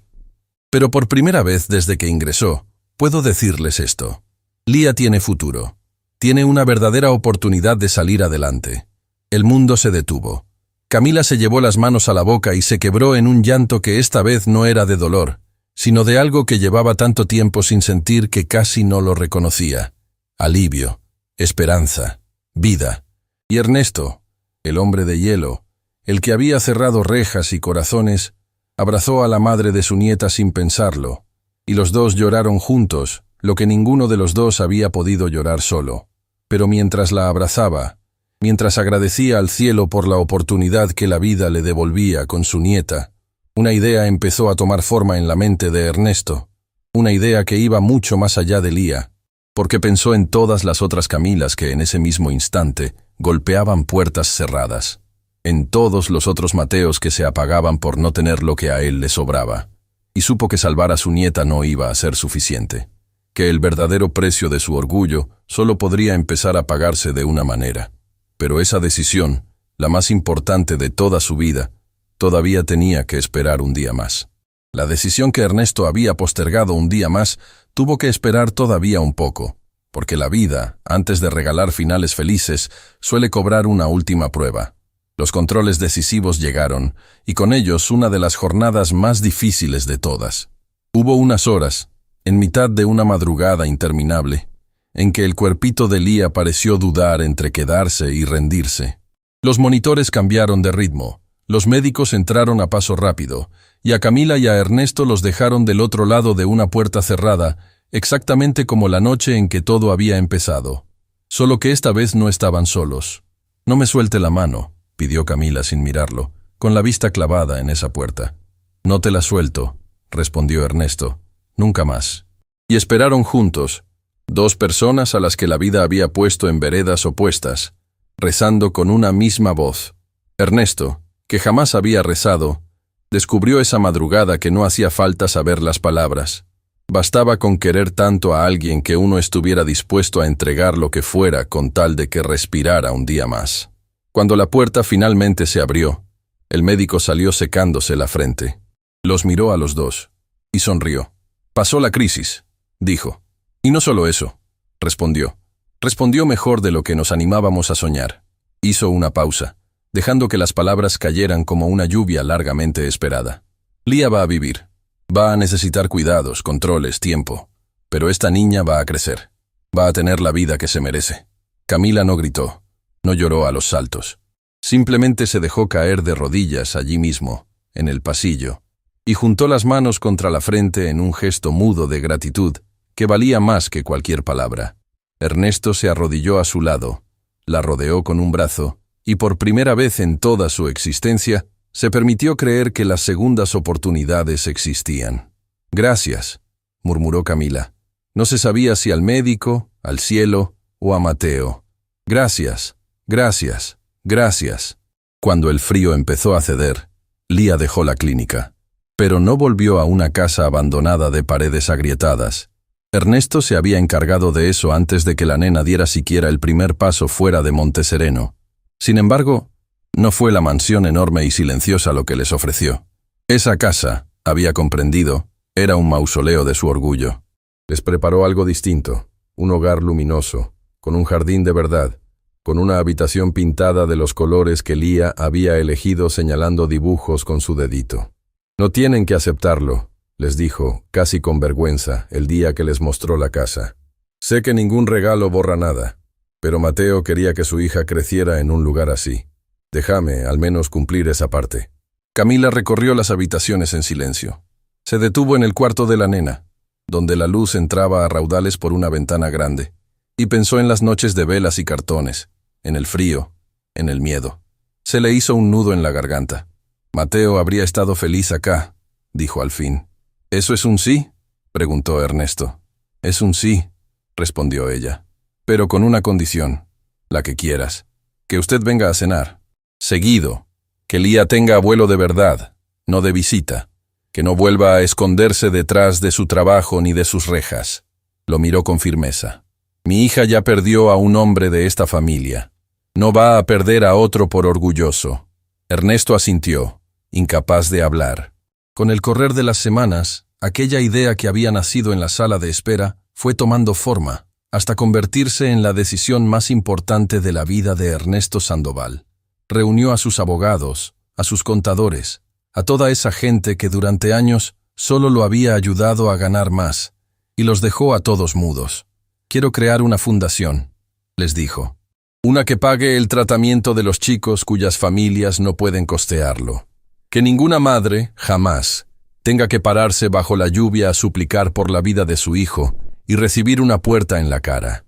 Pero por primera vez desde que ingresó, puedo decirles esto. Lía tiene futuro. Tiene una verdadera oportunidad de salir adelante. El mundo se detuvo. Camila se llevó las manos a la boca y se quebró en un llanto que esta vez no era de dolor, sino de algo que llevaba tanto tiempo sin sentir que casi no lo reconocía. Alivio, esperanza, vida. Y Ernesto, el hombre de hielo, el que había cerrado rejas y corazones, abrazó a la madre de su nieta sin pensarlo, y los dos lloraron juntos, lo que ninguno de los dos había podido llorar solo. Pero mientras la abrazaba, mientras agradecía al cielo por la oportunidad que la vida le devolvía con su nieta, una idea empezó a tomar forma en la mente de Ernesto, una idea que iba mucho más allá de Lía, porque pensó en todas las otras Camilas que en ese mismo instante golpeaban puertas cerradas, en todos los otros Mateos que se apagaban por no tener lo que a él le sobraba, y supo que salvar a su nieta no iba a ser suficiente, que el verdadero precio de su orgullo solo podría empezar a pagarse de una manera. Pero esa decisión, la más importante de toda su vida, todavía tenía que esperar un día más. La decisión que Ernesto había postergado un día más tuvo que esperar todavía un poco, porque la vida, antes de regalar finales felices, suele cobrar una última prueba. Los controles decisivos llegaron, y con ellos una de las jornadas más difíciles de todas. Hubo unas horas, en mitad de una madrugada interminable, en que el cuerpito de Lía pareció dudar entre quedarse y rendirse. Los monitores cambiaron de ritmo, los médicos entraron a paso rápido, y a Camila y a Ernesto los dejaron del otro lado de una puerta cerrada, exactamente como la noche en que todo había empezado. Solo que esta vez no estaban solos. «No me suelte la mano», pidió Camila sin mirarlo, con la vista clavada en esa puerta. «No te la suelto», respondió Ernesto, «nunca más». Y esperaron juntos, dos personas a las que la vida había puesto en veredas opuestas, rezando con una misma voz. Ernesto, que jamás había rezado, descubrió esa madrugada que no hacía falta saber las palabras. Bastaba con querer tanto a alguien que uno estuviera dispuesto a entregar lo que fuera con tal de que respirara un día más. Cuando la puerta finalmente se abrió, el médico salió secándose la frente. Los miró a los dos y sonrió. «Pasó la crisis», dijo. «Y no solo eso», respondió. Respondió mejor de lo que nos animábamos a soñar. Hizo una pausa, dejando que las palabras cayeran como una lluvia largamente esperada. «Lía va a vivir. Va a necesitar cuidados, controles, tiempo. Pero esta niña va a crecer. Va a tener la vida que se merece». Camila no gritó, no lloró a los saltos. Simplemente se dejó caer de rodillas allí mismo, en el pasillo, y juntó las manos contra la frente en un gesto mudo de gratitud que valía más que cualquier palabra. Ernesto se arrodilló a su lado, la rodeó con un brazo, y por primera vez en toda su existencia, se permitió creer que las segundas oportunidades existían. «Gracias», murmuró Camila. No se sabía si al médico, al cielo o a Mateo. «Gracias, gracias, gracias». Cuando el frío empezó a ceder, Lía dejó la clínica, pero no volvió a una casa abandonada de paredes agrietadas. Ernesto se había encargado de eso antes de que la nena diera siquiera el primer paso fuera de Montesereno. Sin embargo, no fue la mansión enorme y silenciosa lo que les ofreció. Esa casa, había comprendido, era un mausoleo de su orgullo. Les preparó algo distinto, un hogar luminoso, con un jardín de verdad, con una habitación pintada de los colores que Lía había elegido señalando dibujos con su dedito. «No tienen que aceptarlo», les dijo, casi con vergüenza, el día que les mostró la casa. «Sé que ningún regalo borra nada, Pero Mateo quería que su hija creciera en un lugar así. Déjame, al menos, cumplir esa parte. Camila recorrió las habitaciones en silencio. Se detuvo en el cuarto de la nena, donde la luz entraba a raudales por una ventana grande, y pensó en las noches de velas y cartones, en el frío, en el miedo. Se le hizo un nudo en la garganta. Mateo habría estado feliz acá, dijo al fin. ¿Eso es un sí?, preguntó Ernesto. Es un sí, respondió ella, pero con una condición, la que quieras, que usted venga a cenar, seguido, que Lía tenga abuelo de verdad, no de visita, que no vuelva a esconderse detrás de su trabajo ni de sus rejas. Lo miró con firmeza. Mi hija ya perdió a un hombre de esta familia. No va a perder a otro por orgulloso. Ernesto asintió, incapaz de hablar. Con el correr de las semanas, aquella idea que había nacido en la sala de espera fue tomando forma, hasta convertirse en la decisión más importante de la vida de Ernesto Sandoval. Reunió a sus abogados, a sus contadores, a toda esa gente que durante años solo lo había ayudado a ganar más, y los dejó a todos mudos. Quiero crear una fundación, les dijo. Una que pague el tratamiento de los chicos cuyas familias no pueden costearlo. Que ninguna madre, jamás, tenga que pararse bajo la lluvia a suplicar por la vida de su hijo y recibir una puerta en la cara.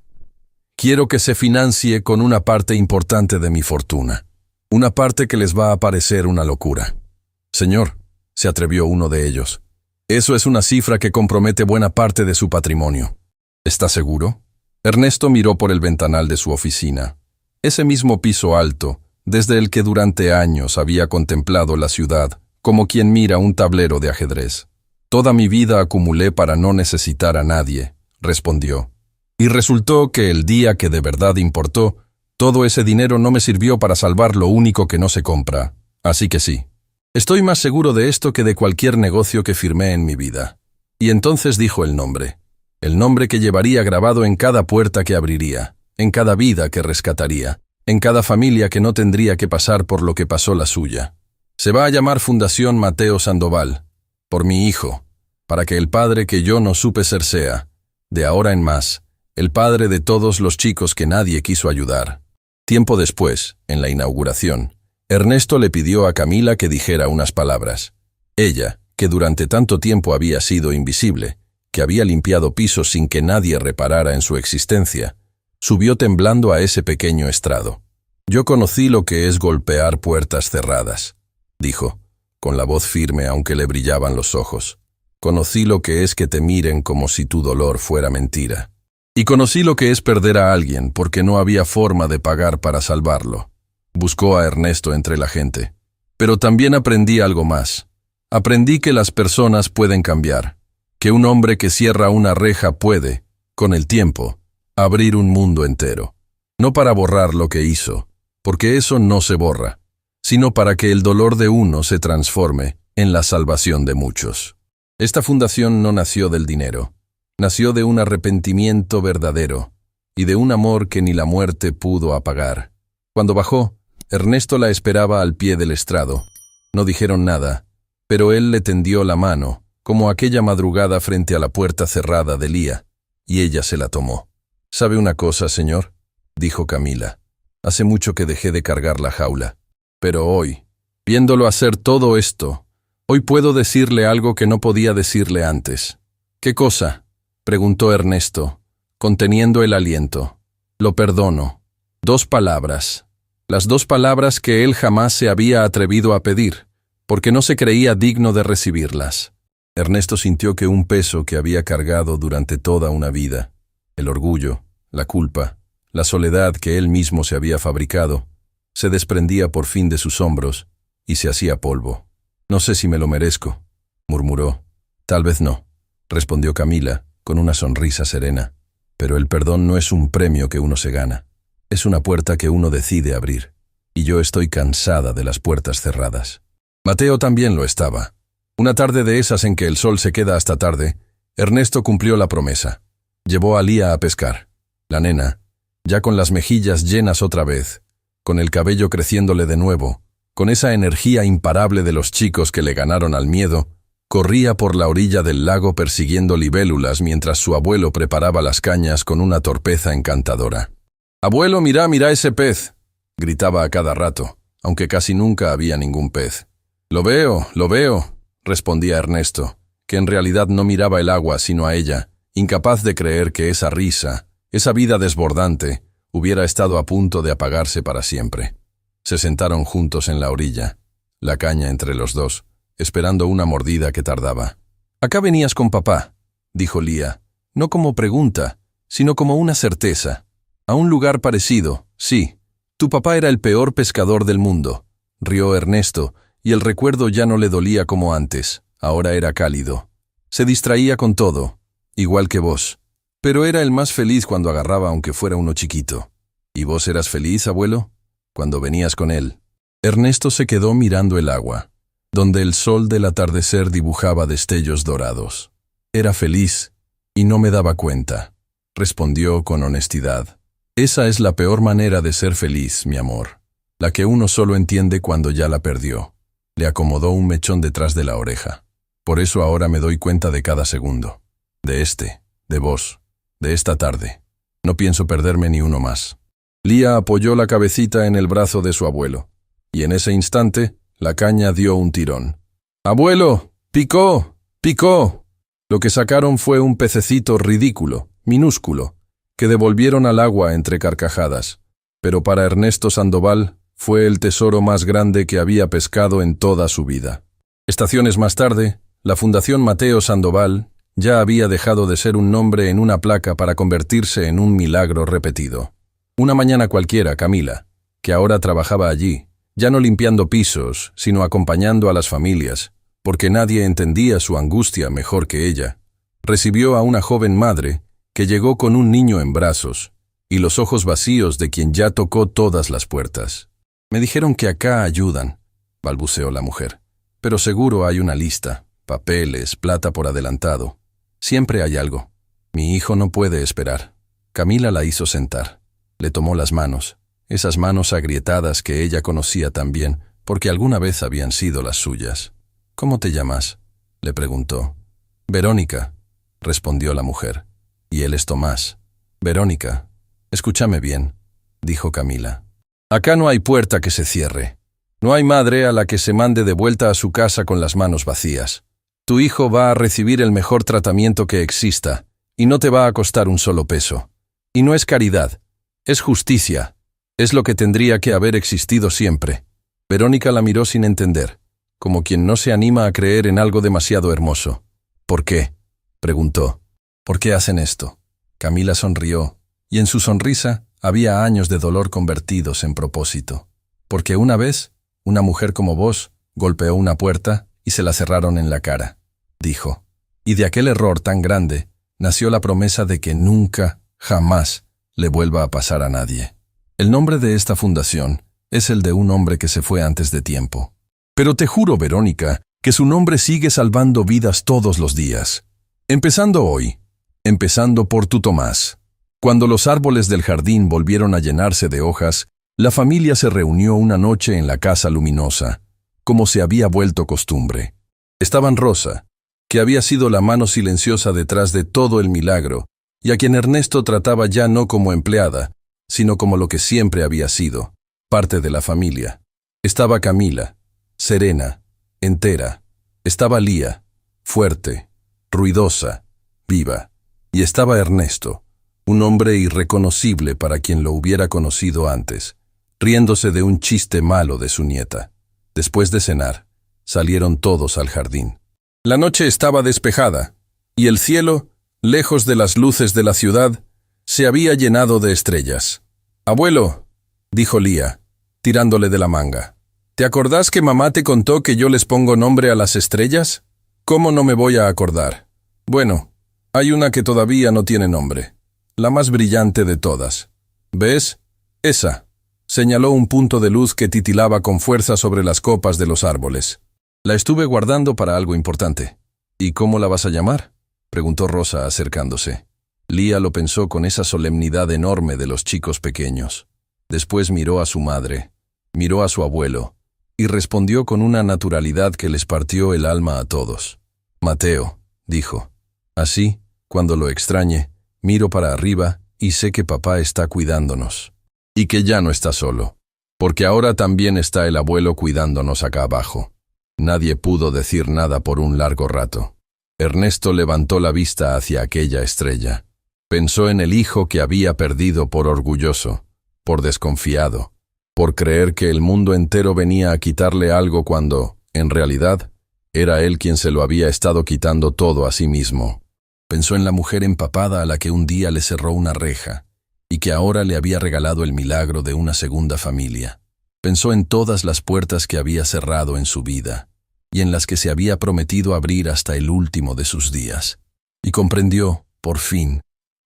Quiero que se financie con una parte importante de mi fortuna, una parte que les va a parecer una locura. Señor, se atrevió uno de ellos, eso es una cifra que compromete buena parte de su patrimonio. ¿Está seguro? Ernesto miró por el ventanal de su oficina. Ese mismo piso alto, desde el que durante años había contemplado la ciudad, como quien mira un tablero de ajedrez. Toda mi vida acumulé para no necesitar a nadie, respondió. Y resultó que el día que de verdad importó, todo ese dinero no me sirvió para salvar lo único que no se compra. Así que sí. Estoy más seguro de esto que de cualquier negocio que firmé en mi vida. Y entonces dijo el nombre que llevaría grabado en cada puerta que abriría, en cada vida que rescataría, en cada familia que no tendría que pasar por lo que pasó la suya. Se va a llamar Fundación Mateo Sandoval, por mi hijo, para que el padre que yo no supe ser sea, de ahora en más, el padre de todos los chicos que nadie quiso ayudar. Tiempo después, en la inauguración, Ernesto le pidió a Camila que dijera unas palabras. Ella, que durante tanto tiempo había sido invisible, que había limpiado pisos sin que nadie reparara en su existencia, subió temblando a ese pequeño estrado. Yo conocí lo que es golpear puertas cerradas, dijo, con la voz firme aunque le brillaban los ojos. Conocí lo que es que te miren como si tu dolor fuera mentira. Y conocí lo que es perder a alguien porque no había forma de pagar para salvarlo. Buscó a Ernesto entre la gente. Pero también aprendí algo más. Aprendí que las personas pueden cambiar, que un hombre que cierra una reja puede, con el tiempo, abrir un mundo entero. No para borrar lo que hizo, porque eso no se borra, sino para que el dolor de uno se transforme en la salvación de muchos. Esta fundación no nació del dinero, nació de un arrepentimiento verdadero y de un amor que ni la muerte pudo apagar. Cuando bajó, Ernesto la esperaba al pie del estrado. No dijeron nada, pero él le tendió la mano, como aquella madrugada frente a la puerta cerrada de Lía, y ella se la tomó. «¿Sabe una cosa, señor?», dijo Camila. «Hace mucho que dejé de cargar la jaula. Pero hoy, viéndolo hacer todo esto, hoy puedo decirle algo que no podía decirle antes». «¿Qué cosa?», preguntó Ernesto, conteniendo el aliento. «Lo perdono». 2 palabras. Las 2 palabras que él jamás se había atrevido a pedir, porque no se creía digno de recibirlas. Ernesto sintió que un peso que había cargado durante toda una vida, el orgullo, la culpa, la soledad que él mismo se había fabricado, se desprendía por fin de sus hombros y se hacía polvo. «No sé si me lo merezco», murmuró. «Tal vez no», respondió Camila, con una sonrisa serena. «Pero el perdón no es un premio que uno se gana. Es una puerta que uno decide abrir. Y yo estoy cansada de las puertas cerradas». Mateo también lo estaba. Una tarde de esas en que el sol se queda hasta tarde, Ernesto cumplió la promesa. Llevó a Lía a pescar. La nena, ya con las mejillas llenas otra vez, con el cabello creciéndole de nuevo, con esa energía imparable de los chicos que le ganaron al miedo, corría por la orilla del lago persiguiendo libélulas mientras su abuelo preparaba las cañas con una torpeza encantadora. «Abuelo, mira, mira ese pez», gritaba a cada rato, aunque casi nunca había ningún pez. Lo veo, respondía Ernesto, que en realidad no miraba el agua sino a ella, incapaz de creer que esa risa, esa vida desbordante, hubiera estado a punto de apagarse para siempre. Se sentaron juntos en la orilla, la caña entre los dos, esperando una mordida que tardaba. «Acá venías con papá», dijo Lía, no como pregunta, sino como una certeza. «A un lugar parecido, sí. Tu papá era el peor pescador del mundo», rió Ernesto, y el recuerdo ya no le dolía como antes, ahora era cálido. Se distraía con todo, igual que vos. Pero era el más feliz cuando agarraba aunque fuera uno chiquito. ¿Y vos eras feliz, abuelo? Cuando venías con él. Ernesto se quedó mirando el agua, donde el sol del atardecer dibujaba destellos dorados. Era feliz, y no me daba cuenta, respondió con honestidad. Esa es la peor manera de ser feliz, mi amor, la que uno solo entiende cuando ya la perdió. Le acomodó un mechón detrás de la oreja. Por eso ahora me doy cuenta de cada segundo. De vos, de esta tarde. No pienso perderme ni uno más. Lía apoyó la cabecita en el brazo de su abuelo, y en ese instante la caña dio un tirón. «¡Abuelo! ¡Picó! ¡Picó!». Lo que sacaron fue un pececito ridículo, minúsculo, que devolvieron al agua entre carcajadas. Pero para Ernesto Sandoval fue el tesoro más grande que había pescado en toda su vida. Estaciones más tarde, la Fundación Mateo Sandoval ya había dejado de ser un nombre en una placa para convertirse en un milagro repetido. Una mañana cualquiera, Camila, que ahora trabajaba allí, ya no limpiando pisos, sino acompañando a las familias, porque nadie entendía su angustia mejor que ella, recibió a una joven madre que llegó con un niño en brazos y los ojos vacíos de quien ya tocó todas las puertas. «Me dijeron que acá ayudan», balbuceó la mujer. «Pero seguro hay una lista, papeles, plata por adelantado. Siempre hay algo. Mi hijo no puede esperar». Camila la hizo sentar. Le tomó las manos, esas manos agrietadas que ella conocía tan bien, porque alguna vez habían sido las suyas. «¿Cómo te llamas?», le preguntó. «Verónica», respondió la mujer. «Y él es Tomás». «Verónica, escúchame bien», dijo Camila. «Acá no hay puerta que se cierre. No hay madre a la que se mande de vuelta a su casa con las manos vacías. Tu hijo va a recibir el mejor tratamiento que exista, y no te va a costar un solo peso. Y no es caridad, es justicia. Es lo que tendría que haber existido siempre». Verónica la miró sin entender, como quien no se anima a creer en algo demasiado hermoso. «¿Por qué?», preguntó. «¿Por qué hacen esto?». Camila sonrió, y en su sonrisa había años de dolor convertidos en propósito. «Porque una vez, una mujer como vos golpeó una puerta y se la cerraron en la cara», dijo. «Y de aquel error tan grande nació la promesa de que nunca, jamás, le vuelva a pasar a nadie. El nombre de esta fundación es el de un hombre que se fue antes de tiempo. Pero te juro, Verónica, que su nombre sigue salvando vidas todos los días. Empezando hoy, empezando por tu Tomás». Cuando los árboles del jardín volvieron a llenarse de hojas, la familia se reunió una noche en la casa luminosa, como se había vuelto costumbre. Estaban Rosa, que había sido la mano silenciosa detrás de todo el milagro, y a quien Ernesto trataba ya no como empleada, sino como lo que siempre había sido, parte de la familia. Estaba Camila, serena, entera. Estaba Lía, fuerte, ruidosa, viva. Y estaba Ernesto, un hombre irreconocible para quien lo hubiera conocido antes, riéndose de un chiste malo de su nieta. Después de cenar, salieron todos al jardín. La noche estaba despejada, y el cielo, lejos de las luces de la ciudad, se había llenado de estrellas. «Abuelo», dijo Lía, tirándole de la manga, «¿te acordás que mamá te contó que yo les pongo nombre a las estrellas? ¿Cómo no me voy a acordar? Bueno, hay una que todavía no tiene nombre. La más brillante de todas. ¿Ves? Esa», señaló un punto de luz que titilaba con fuerza sobre las copas de los árboles. «La estuve guardando para algo importante». «¿Y cómo la vas a llamar?», preguntó Rosa acercándose. Lía lo pensó con esa solemnidad enorme de los chicos pequeños. Después miró a su madre, miró a su abuelo, y respondió con una naturalidad que les partió el alma a todos. «Mateo», dijo. «Así, cuando lo extrañe, miro para arriba y sé que papá está cuidándonos». y que ya no está solo, porque ahora también está el abuelo cuidándonos acá abajo. Nadie pudo decir nada por un largo rato. Ernesto levantó la vista hacia aquella estrella. Pensó en el hijo que había perdido por orgulloso, por desconfiado, por creer que el mundo entero venía a quitarle algo cuando, en realidad, era él quien se lo había estado quitando todo a sí mismo. Pensó en la mujer empapada a la que un día le cerró una reja y que ahora le había regalado el milagro de una segunda familia. Pensó en todas las puertas que había cerrado en su vida y en las que se había prometido abrir hasta el último de sus días. Y comprendió, por fin,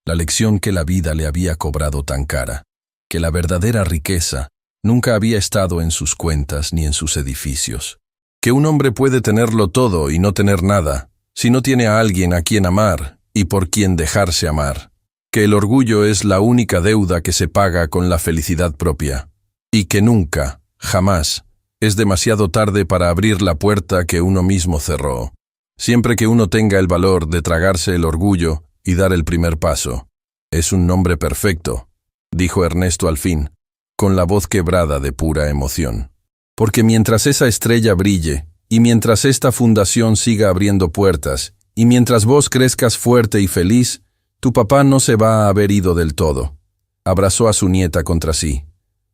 la lección que la vida le había cobrado tan cara, que la verdadera riqueza nunca había estado en sus cuentas ni en sus edificios, que un hombre puede tenerlo todo y no tener nada, si no tiene a alguien a quien amar y por quien dejarse amar, que el orgullo es la única deuda que se paga con la felicidad propia, y que nunca, jamás, es demasiado tarde para abrir la puerta que uno mismo cerró, siempre que uno tenga el valor de tragarse el orgullo y dar el primer paso. Es un nombre perfecto, dijo Ernesto al fin, con la voz quebrada de pura emoción. Porque mientras esa estrella brille, y mientras esta fundación siga abriendo puertas, y mientras vos crezcas fuerte y feliz, tu papá no se va a haber ido del todo. Abrazó a su nieta contra sí.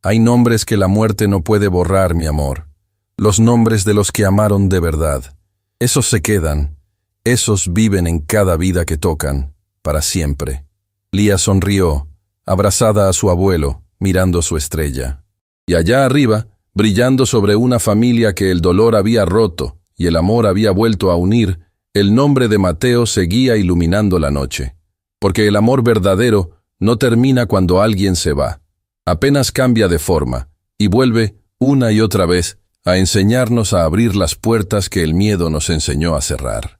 Hay nombres que la muerte no puede borrar, mi amor. Los nombres de los que amaron de verdad. Esos se quedan. Esos viven en cada vida que tocan, para siempre. Lía sonrió, abrazada a su abuelo, mirando su estrella. Y allá arriba, brillando sobre una familia que el dolor había roto y el amor había vuelto a unir, el nombre de Mateo seguía iluminando la noche. Porque el amor verdadero no termina cuando alguien se va. Apenas cambia de forma y vuelve, una y otra vez, a enseñarnos a abrir las puertas que el miedo nos enseñó a cerrar.